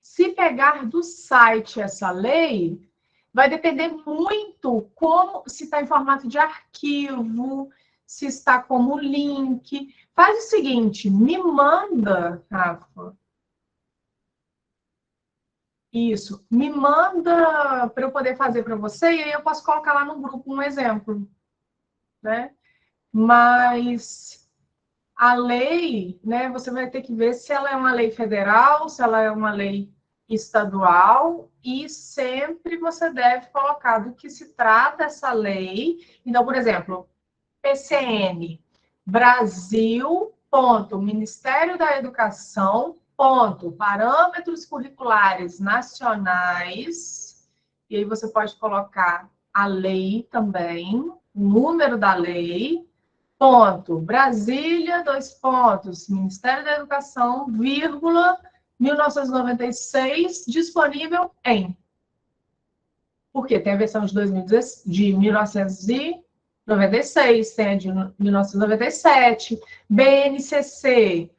Se pegar do site essa lei, vai depender muito como, se está em formato de arquivo, se está como link. Faz o seguinte, me manda, Rafa. Isso, me manda para eu poder fazer para você e aí eu posso colocar lá no grupo um exemplo, né? Mas a lei, né, você vai ter que ver se ela é uma lei federal, se ela é uma lei estadual, e sempre você deve colocar do que se trata essa lei. Então, por exemplo, PCN, Brasil, ponto, Ministério da Educação, ponto, parâmetros curriculares nacionais, e aí você pode colocar a lei também, o número da lei, ponto, Brasília, 2 pontos, Ministério da Educação, vírgula, 1996, disponível em. Porque tem a versão de 1996, tem a de 1997, BNCC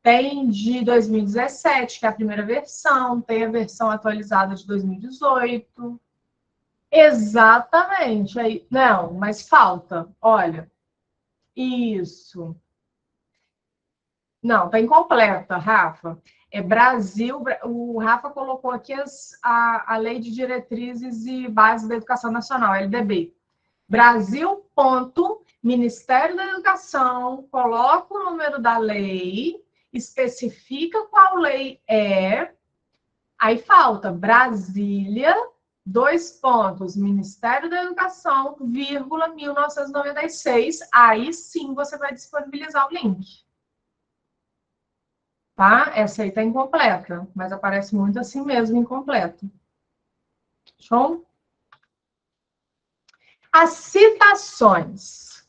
tem de 2017, que é a primeira versão, tem a versão atualizada de 2018. Exatamente. Aí, não, mas falta. Olha, isso. Não, está incompleta, Rafa. É Brasil, o Rafa colocou aqui a Lei de Diretrizes e Bases da Educação Nacional, LDB. Brasil, ponto, Ministério da Educação, coloca o número da lei, especifica qual lei é, aí falta Brasília, 2 pontos, Ministério da Educação, vírgula, 1996, aí sim você vai disponibilizar o link. Tá? Essa aí está incompleta, mas aparece muito assim mesmo, incompleto. Show? As citações.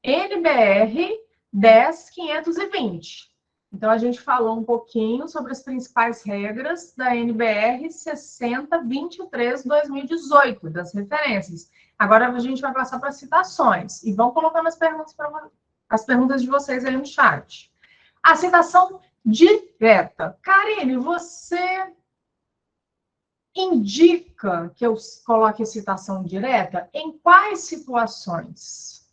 NBR 10.520. Então, a gente falou um pouquinho sobre as principais regras da NBR 6023/2018, das referências. Agora, a gente vai passar para citações. E vão colocando as perguntas de vocês aí no chat. A citação direta. Karine, você indica que eu coloque a citação direta em quais situações?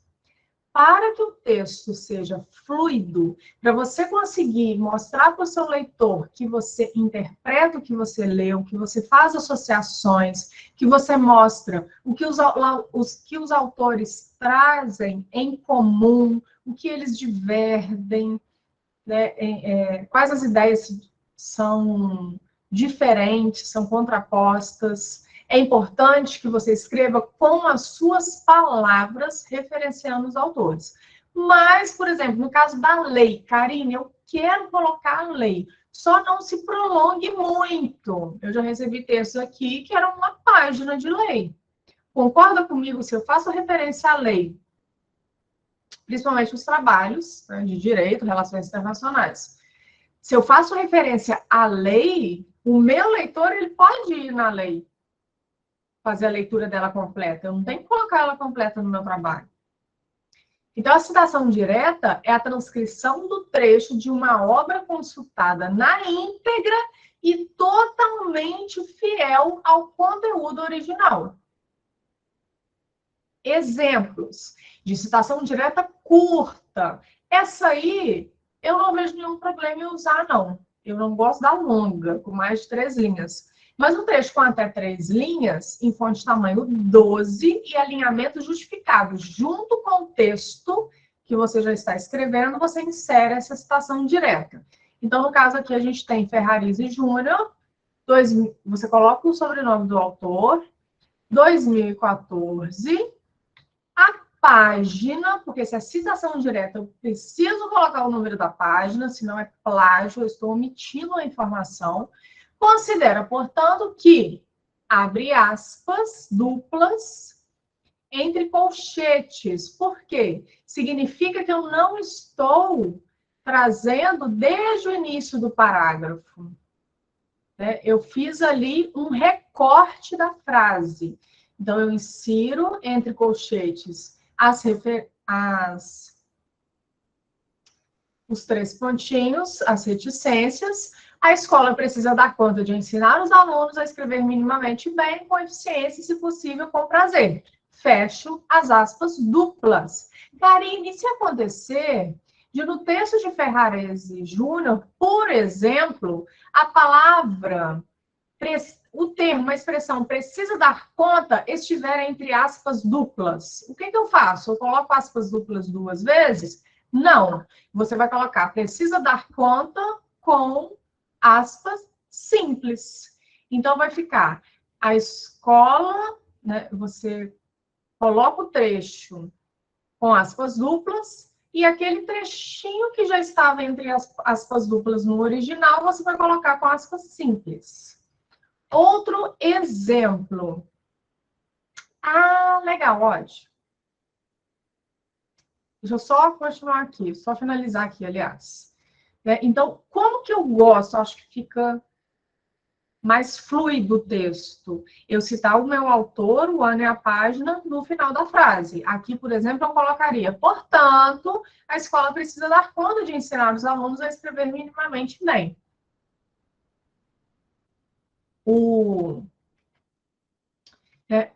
Para que o texto seja fluido, para você conseguir mostrar para o seu leitor que você interpreta o que você leu, que você faz associações, que você mostra o que os autores trazem em comum, o que eles divergem, né, quais as ideias são diferentes, são contrapostas. É importante que você escreva com as suas palavras, referenciando os autores. Mas, por exemplo, no caso da lei, Karine, eu quero colocar a lei, só não se prolongue muito. Eu já recebi textos aqui que eram uma página de lei. Concorda comigo se eu faço referência à lei, principalmente os trabalhos, né, de direito, relações internacionais? Se eu faço referência à lei, o meu leitor ele pode ir na lei, fazer a leitura dela completa. Eu não tenho que colocar ela completa no meu trabalho. Então, a citação direta é a transcrição do trecho de uma obra consultada na íntegra e totalmente fiel ao conteúdo original. Exemplos de citação direta curta. Essa aí, eu não vejo nenhum problema em usar, não. Eu não gosto da longa, com mais de 3 linhas. Mas um trecho com até 3 linhas, em fonte tamanho 12 e alinhamento justificado, junto com o texto que você já está escrevendo, você insere essa citação direta. Então, no caso aqui, a gente tem Ferraris e Júnior, você coloca o sobrenome do autor, 2014, a página, porque se é citação direta, eu preciso colocar o número da página, senão é plágio, eu estou omitindo a informação. Considera, portanto, que, abre aspas, duplas, entre colchetes. Por quê? Significa que eu não estou trazendo desde o início do parágrafo. Né? Eu fiz ali um recorte da frase. Então, eu insiro entre colchetes os 3 pontinhos, as reticências. A escola precisa dar conta de ensinar os alunos a escrever minimamente bem, com eficiência e, se possível, com prazer. Fecho as aspas duplas. Karine, se acontecer de no texto de Ferraris e Júnior, por exemplo, a palavra, o termo, a expressão precisa dar conta estiver entre aspas duplas. O que eu faço? Eu coloco aspas duplas 2 vezes? Não. Você vai colocar precisa dar conta com aspas simples. Então, vai ficar a escola, né, você coloca o trecho com aspas duplas e aquele trechinho que já estava entre as aspas duplas no original, você vai colocar com aspas simples. Outro exemplo. Ah, legal, ótimo. Deixa eu só continuar aqui, só finalizar aqui, aliás. Então, como que eu gosto? Acho que fica mais fluido o texto. Eu citar o meu autor, o ano e a página no final da frase. Aqui, por exemplo, eu colocaria: portanto, a escola precisa dar conta de ensinar os alunos a escrever minimamente bem.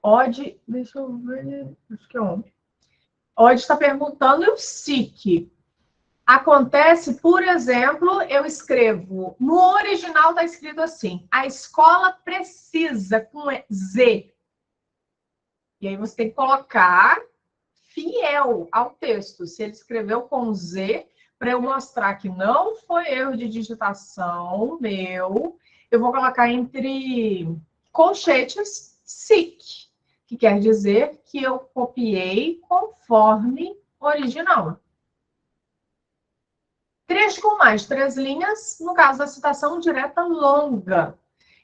Odd, deixa eu ver, acho que é ontem. Odd está perguntando, e o SIC? Acontece, por exemplo, eu escrevo, no original está escrito assim: a escola precisa, com Z. E aí você tem que colocar fiel ao texto. Se ele escreveu com Z, para eu mostrar que não foi erro de digitação meu, eu vou colocar entre colchetes SIC, que quer dizer que eu copiei conforme original. Trecho com mais 3 linhas, no caso da citação direta longa.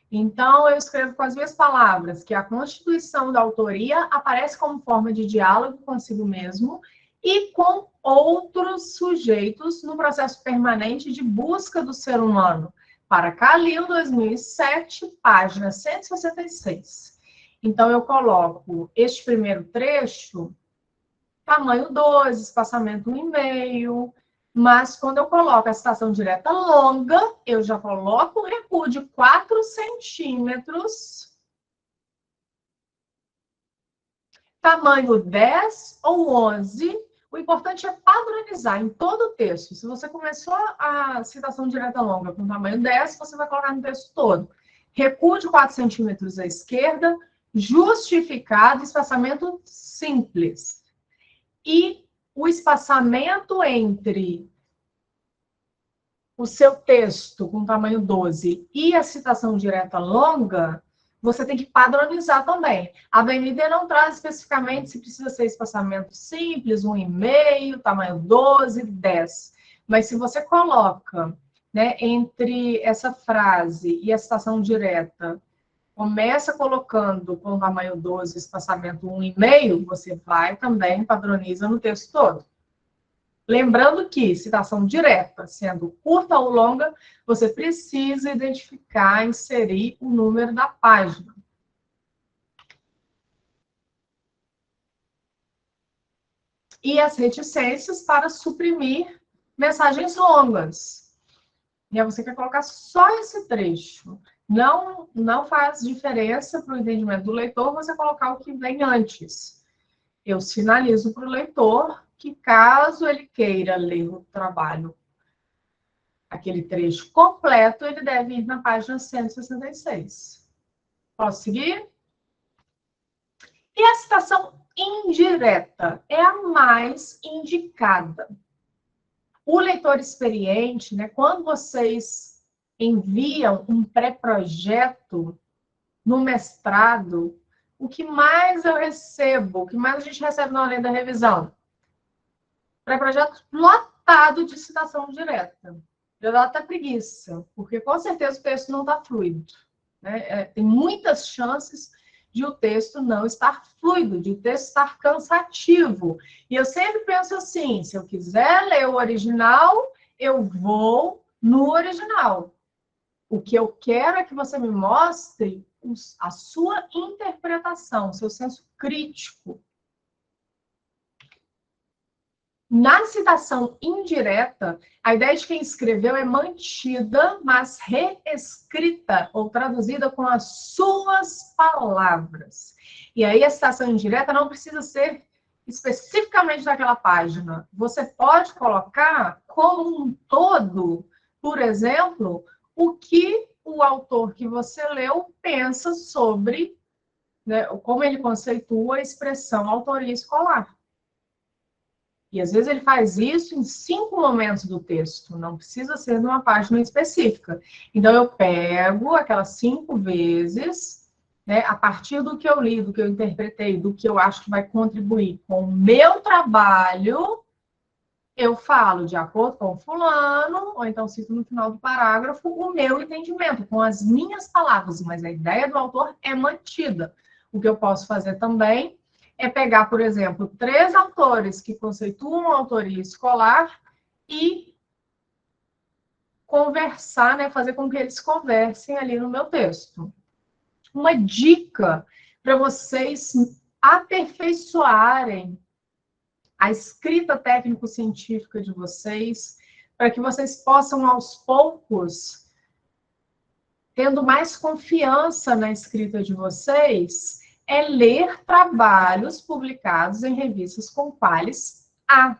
Então, eu escrevo com as minhas palavras que a constituição da autoria aparece como forma de diálogo consigo mesmo e com outros sujeitos no processo permanente de busca do ser humano. Para Calil, 2007, página 166. Então, eu coloco este primeiro trecho, tamanho 12, espaçamento 1,5. Mas quando eu coloco a citação direta longa, eu já coloco um recuo de 4 centímetros. Tamanho 10 ou 11. O importante é padronizar em todo o texto. Se você começou a citação direta longa com tamanho 10, você vai colocar no texto todo. Recuo de 4 centímetros à esquerda, justificado, espaçamento simples. E o espaçamento entre o seu texto com tamanho 12 e a citação direta longa você tem que padronizar também. A BNT não traz especificamente se precisa ser espaçamento simples, 1,5, tamanho 12, 10. Mas se você coloca, né, entre essa frase e a citação direta, começa colocando com tamanho 12, espaçamento 1,5, você vai também padroniza no texto todo. Lembrando que citação direta, sendo curta ou longa, você precisa identificar, inserir o número da página. E as reticências para suprimir mensagens longas. E aí você quer colocar só esse trecho. Não faz diferença para o entendimento do leitor você colocar o que vem antes. Eu sinalizo para o leitor que, caso ele queira ler o trabalho, aquele trecho completo, ele deve ir na página 166. Posso seguir? E a citação indireta é a mais indicada. O leitor experiente, né, quando vocês enviam um pré-projeto no mestrado, o que mais eu recebo, o que mais a gente recebe na hora da revisão? Pré-projeto lotado de citação direta. Já dá até preguiça, porque com certeza o texto não está fluido. Né? Tem muitas chances de o texto não estar fluido, de o texto estar cansativo. E eu sempre penso assim, se eu quiser ler o original, eu vou no original. O que eu quero é que você me mostre a sua interpretação, seu senso crítico. Na citação indireta, a ideia de quem escreveu é mantida, mas reescrita ou traduzida com as suas palavras. E aí a citação indireta não precisa ser especificamente daquela página. Você pode colocar como um todo, por exemplo, o que o autor que você leu pensa sobre, né, como ele conceitua a expressão autoria escolar. E às vezes ele faz isso em 5 momentos do texto, não precisa ser numa página específica. Então eu pego aquelas 5 vezes, né, a partir do que eu li, do que eu interpretei, do que eu acho que vai contribuir com o meu trabalho, eu falo de acordo com o fulano, ou então cito no final do parágrafo o meu entendimento, com as minhas palavras, mas a ideia do autor é mantida. O que eu posso fazer também é pegar, por exemplo, 3 autores que conceituam a autoria escolar e conversar, né, fazer com que eles conversem ali no meu texto. Uma dica para vocês aperfeiçoarem a escrita técnico-científica de vocês, para que vocês possam, aos poucos, tendo mais confiança na escrita de vocês, é ler trabalhos publicados em revistas com qualis A.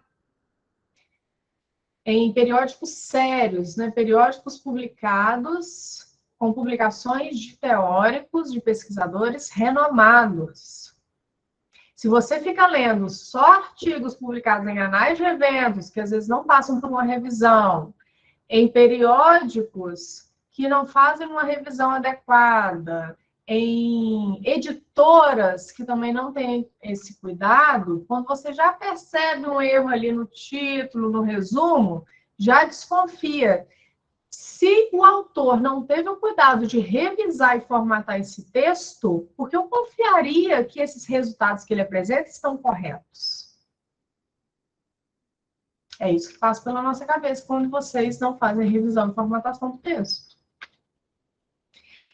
Em periódicos sérios, né? Periódicos publicados com publicações de teóricos, de pesquisadores renomados. Se você fica lendo só artigos publicados em anais de eventos, que às vezes não passam por uma revisão, em periódicos que não fazem uma revisão adequada, em editoras que também não têm esse cuidado, quando você já percebe um erro ali no título, no resumo, já desconfia. Se o autor não teve o cuidado de revisar e formatar esse texto, porque eu confiaria que esses resultados que ele apresenta estão corretos. É isso que passa pela nossa cabeça quando vocês não fazem revisão e formatação do texto.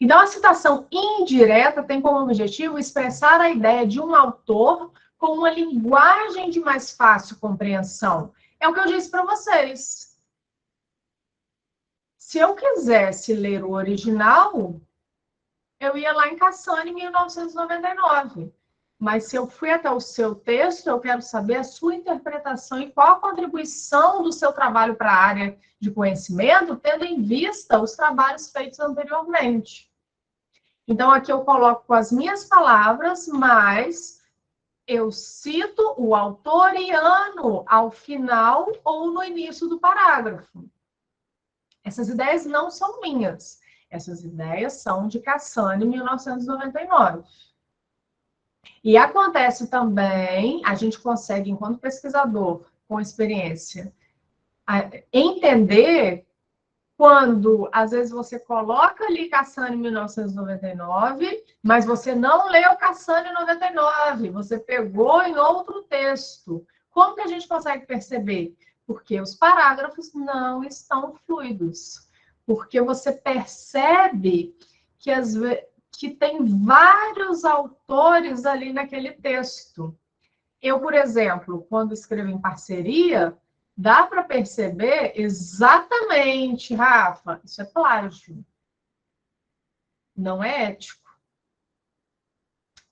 Então, a citação indireta tem como objetivo expressar a ideia de um autor com uma linguagem de mais fácil compreensão. É o que eu disse para vocês. Se eu quisesse ler o original, eu ia lá em Cassani, em 1999. Mas se eu fui até o seu texto, eu quero saber a sua interpretação e qual a contribuição do seu trabalho para a área de conhecimento, tendo em vista os trabalhos feitos anteriormente. Então, aqui eu coloco com as minhas palavras, mas eu cito o autor e ano ao final ou no início do parágrafo. Essas ideias não são minhas. Essas ideias são de Cassani, em 1999. E acontece também, a gente consegue, enquanto pesquisador com experiência, entender quando, às vezes, você coloca ali Cassani em 1999, mas você não leu Cassani em 99, você pegou em outro texto. Como que a gente consegue perceber? Porque os parágrafos não estão fluidos. Porque você percebe que tem vários autores ali naquele texto. Eu, por exemplo, quando escrevo em parceria, dá para perceber exatamente, Rafa, isso é plágio. Não é ético.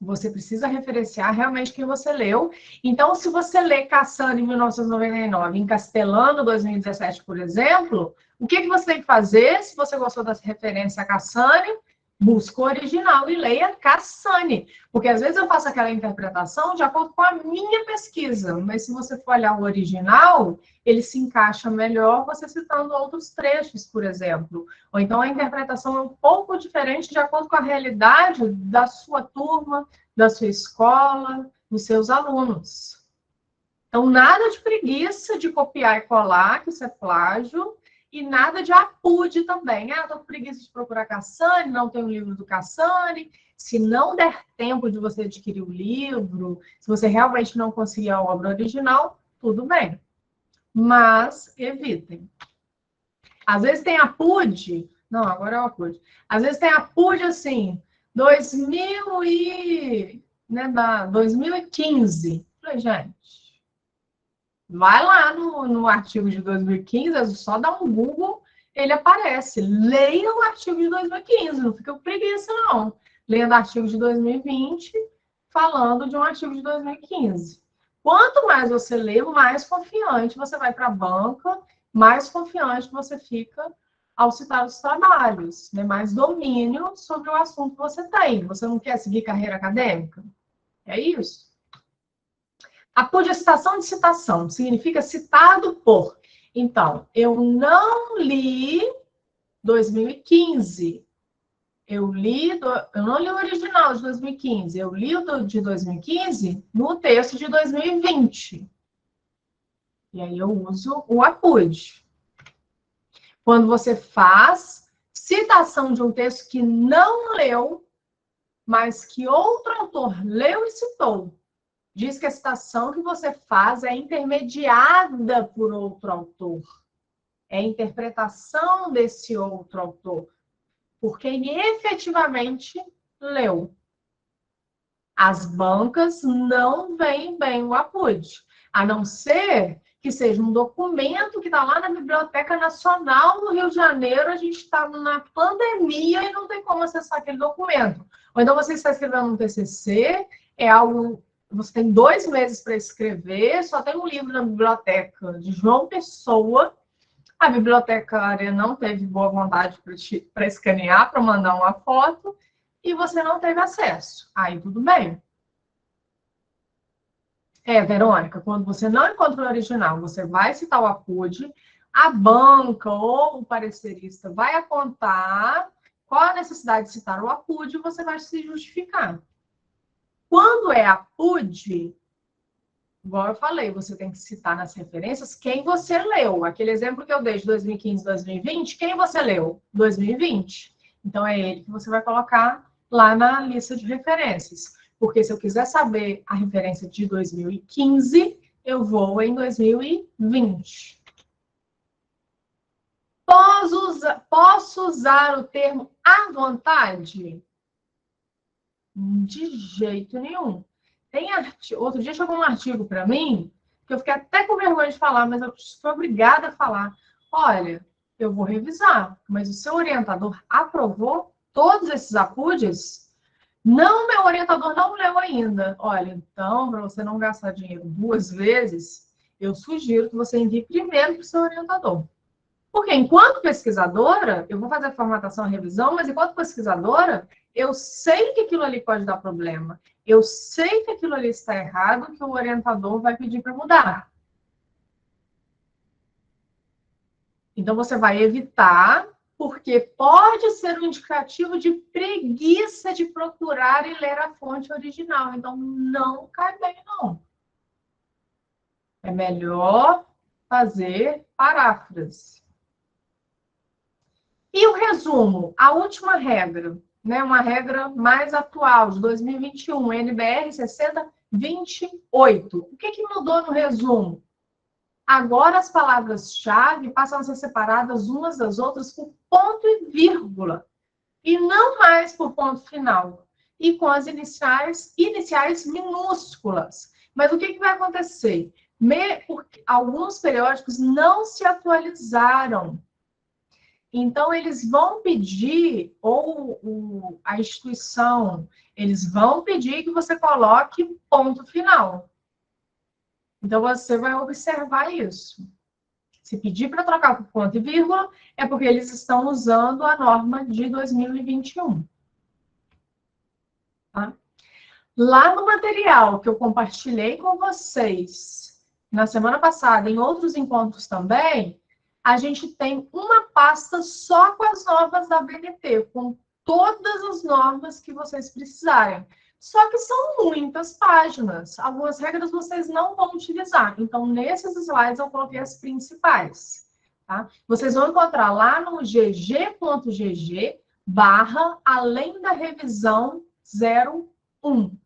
Você precisa referenciar realmente quem você leu. Então, se você lê Cassani em 1999, em Castelano 2017, por exemplo, o que você tem que fazer? Se você gostou dessa referência a Cassani, busca o original e leia Cassani. Porque às vezes eu faço aquela interpretação de acordo com a minha pesquisa, mas se você for olhar o original, ele se encaixa melhor você citando outros trechos, por exemplo. Ou então a interpretação é um pouco diferente de acordo com a realidade da sua turma, da sua escola, dos seus alunos. Então, nada de preguiça de copiar e colar, que isso é plágio, e nada de apude também. Ah, estou com preguiça de procurar Cassani, não tem o livro do Cassani. Se não der tempo de você adquirir o livro, se você realmente não conseguir a obra original, tudo bem. Mas evitem. Às vezes tem apude. Não, agora é o apude. Às vezes tem apude assim, 2015. Falei, gente, vai lá no artigo de 2015, só dá um Google, ele aparece. Leia o artigo de 2015, não fica com preguiça, não. Leia o artigo de 2020, falando de um artigo de 2015. Quanto mais você lê, mais confiante você vai para a banca, mais confiante você fica ao citar os trabalhos, né? Mais domínio sobre o assunto que você tem. Você não quer seguir carreira acadêmica? É isso? Apude a citação de citação, significa citado por. Então, eu não li 2015. Eu não li o original de 2015, eu li o de 2015 no texto de 2020. E aí eu uso o apude. Quando você faz citação de um texto que não leu, mas que outro autor leu e citou, diz que a citação que você faz é intermediada por outro autor. É a interpretação desse outro autor, por quem efetivamente leu. As bancas não veem bem o apude, a não ser que seja um documento que está lá na Biblioteca Nacional do Rio de Janeiro, a gente está na pandemia e não tem como acessar aquele documento. Ou então você está escrevendo um TCC, é algo... Você tem 2 meses para escrever, só tem um livro na biblioteca de João Pessoa. A bibliotecária não teve boa vontade para escanear, para mandar uma foto, e você não teve acesso. Aí tudo bem. Verônica, quando você não encontra o original, você vai citar o apude, a banca ou o parecerista vai apontar qual a necessidade de citar o apude e você vai se justificar. Quando é apude, igual eu falei, você tem que citar nas referências quem você leu. Aquele exemplo que eu dei de 2015, 2020, quem você leu? 2020. Então, é ele que você vai colocar lá na lista de referências. Porque se eu quiser saber a referência de 2015, eu vou em 2020. Posso usar o termo à vontade? De jeito nenhum. Outro dia chegou um artigo para mim, que eu fiquei até com vergonha de falar, mas eu fui obrigada a falar. Olha, eu vou revisar, mas o seu orientador aprovou todos esses apudes? Não, meu orientador não leu ainda. Olha, então, para você não gastar dinheiro 2 vezes, eu sugiro que você envie primeiro para o seu orientador. Porque enquanto pesquisadora, eu vou fazer a formatação e revisão, mas enquanto pesquisadora, eu sei que aquilo ali pode dar problema. Eu sei que aquilo ali está errado, que o orientador vai pedir para mudar. Então, você vai evitar porque pode ser um indicativo de preguiça de procurar e ler a fonte original. Então, não cai bem, não. É melhor fazer paráfrase. E o resumo, a última regra, né, uma regra mais atual, de 2021, NBR 6028. O que mudou no resumo? Agora as palavras-chave passam a ser separadas umas das outras por ponto e vírgula, e não mais por ponto final, e com as iniciais minúsculas. Mas o que vai acontecer? Porque alguns periódicos não se atualizaram. Então, eles vão pedir, ou a instituição, eles vão pedir que você coloque ponto final. Então, você vai observar isso. Se pedir para trocar por ponto e vírgula, é porque eles estão usando a norma de 2021. Tá? Lá no material que eu compartilhei com vocês na semana passada, em outros encontros também, a gente tem uma pasta só com as normas da BNT, com todas as normas que vocês precisarem. Só que são muitas páginas. Algumas regras vocês não vão utilizar. Então, nesses slides, eu coloquei as principais. Tá? Vocês vão encontrar lá no gg.gg /além da revisão 01.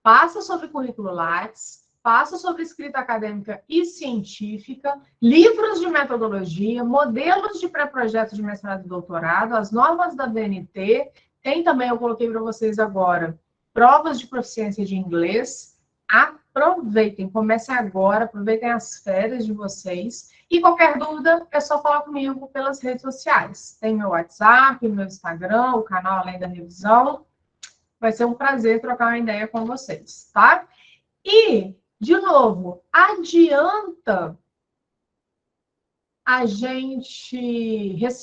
Passa sobre currículo Lattes, passa sobre escrita acadêmica e científica, livros de metodologia, modelos de pré-projeto de mestrado e doutorado, as normas da BNT, tem também, eu coloquei para vocês agora, provas de proficiência de inglês. Aproveitem, comecem agora, aproveitem as férias de vocês. E qualquer dúvida, é só falar comigo pelas redes sociais. Tem meu WhatsApp, meu Instagram, o canal Além da Revisão. Vai ser um prazer trocar uma ideia com vocês, tá? E, de novo, adianta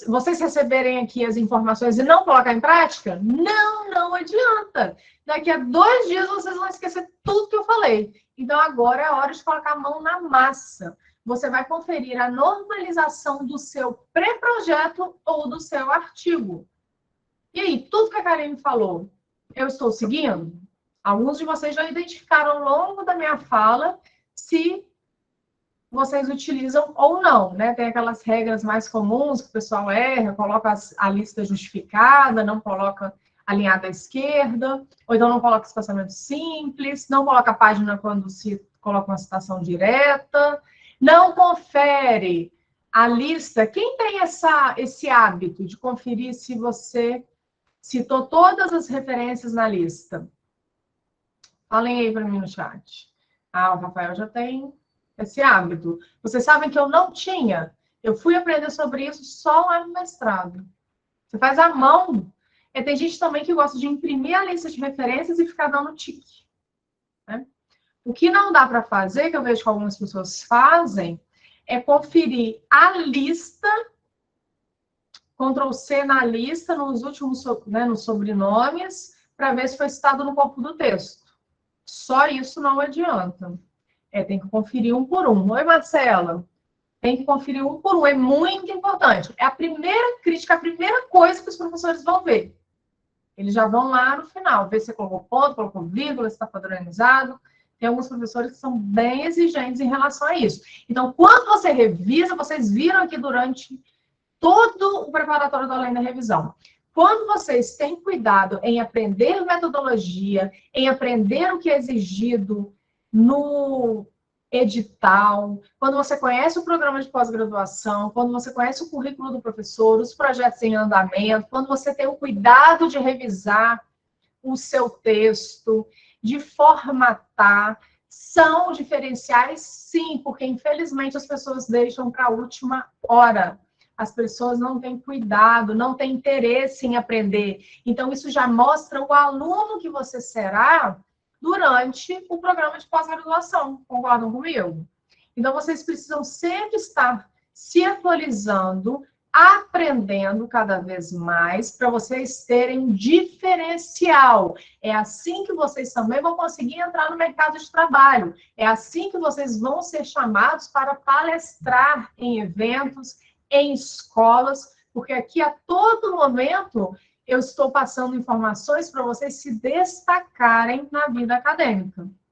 vocês receberem aqui as informações e não colocar em prática? Não adianta. Daqui a 2 dias vocês vão esquecer tudo que eu falei. Então, agora é a hora de colocar a mão na massa. Você vai conferir a normalização do seu pré-projeto ou do seu artigo. E aí, tudo que a Karine falou, eu estou seguindo? Alguns de vocês já identificaram ao longo da minha fala se vocês utilizam ou não, né? Tem aquelas regras mais comuns que o pessoal erra, coloca a lista justificada, não coloca alinhada à esquerda, ou então não coloca espaçamento simples, não coloca a página quando se coloca uma citação direta, não confere a lista. Quem tem esse hábito de conferir se você citou todas as referências na lista? Falem aí para mim no chat. O Rafael já tem esse hábito. Vocês sabem que eu não tinha. Eu fui aprender sobre isso só lá no mestrado. Você faz à mão. E tem gente também que gosta de imprimir a lista de referências e ficar dando tique. Né? O que não dá para fazer, que eu vejo que algumas pessoas fazem, é conferir a lista, Ctrl+C na lista, nos últimos, né, nos sobrenomes, para ver se foi citado no corpo do texto. Só isso não adianta. Tem que conferir um por um. Oi, Marcela. Tem que conferir um por um. É muito importante. É a primeira crítica, a primeira coisa que os professores vão ver. Eles já vão lá no final, ver se colocou ponto, colocou vírgula, se está padronizado. Tem alguns professores que são bem exigentes em relação a isso. Então, quando você revisa, vocês viram aqui durante todo o preparatório do Além da Revisão. Quando vocês têm cuidado em aprender metodologia, em aprender o que é exigido no edital, quando você conhece o programa de pós-graduação, quando você conhece o currículo do professor, os projetos em andamento, quando você tem o cuidado de revisar o seu texto, de formatar, são diferenciais, sim, porque infelizmente as pessoas deixam para a última hora. As pessoas não têm cuidado, não têm interesse em aprender. Então, isso já mostra o aluno que você será durante o programa de pós-graduação. Concordam comigo? Então, vocês precisam sempre estar se atualizando, aprendendo cada vez mais, para vocês terem diferencial. É assim que vocês também vão conseguir entrar no mercado de trabalho. É assim que vocês vão ser chamados para palestrar em eventos, em escolas, porque aqui a todo momento eu estou passando informações para vocês se destacarem na vida acadêmica.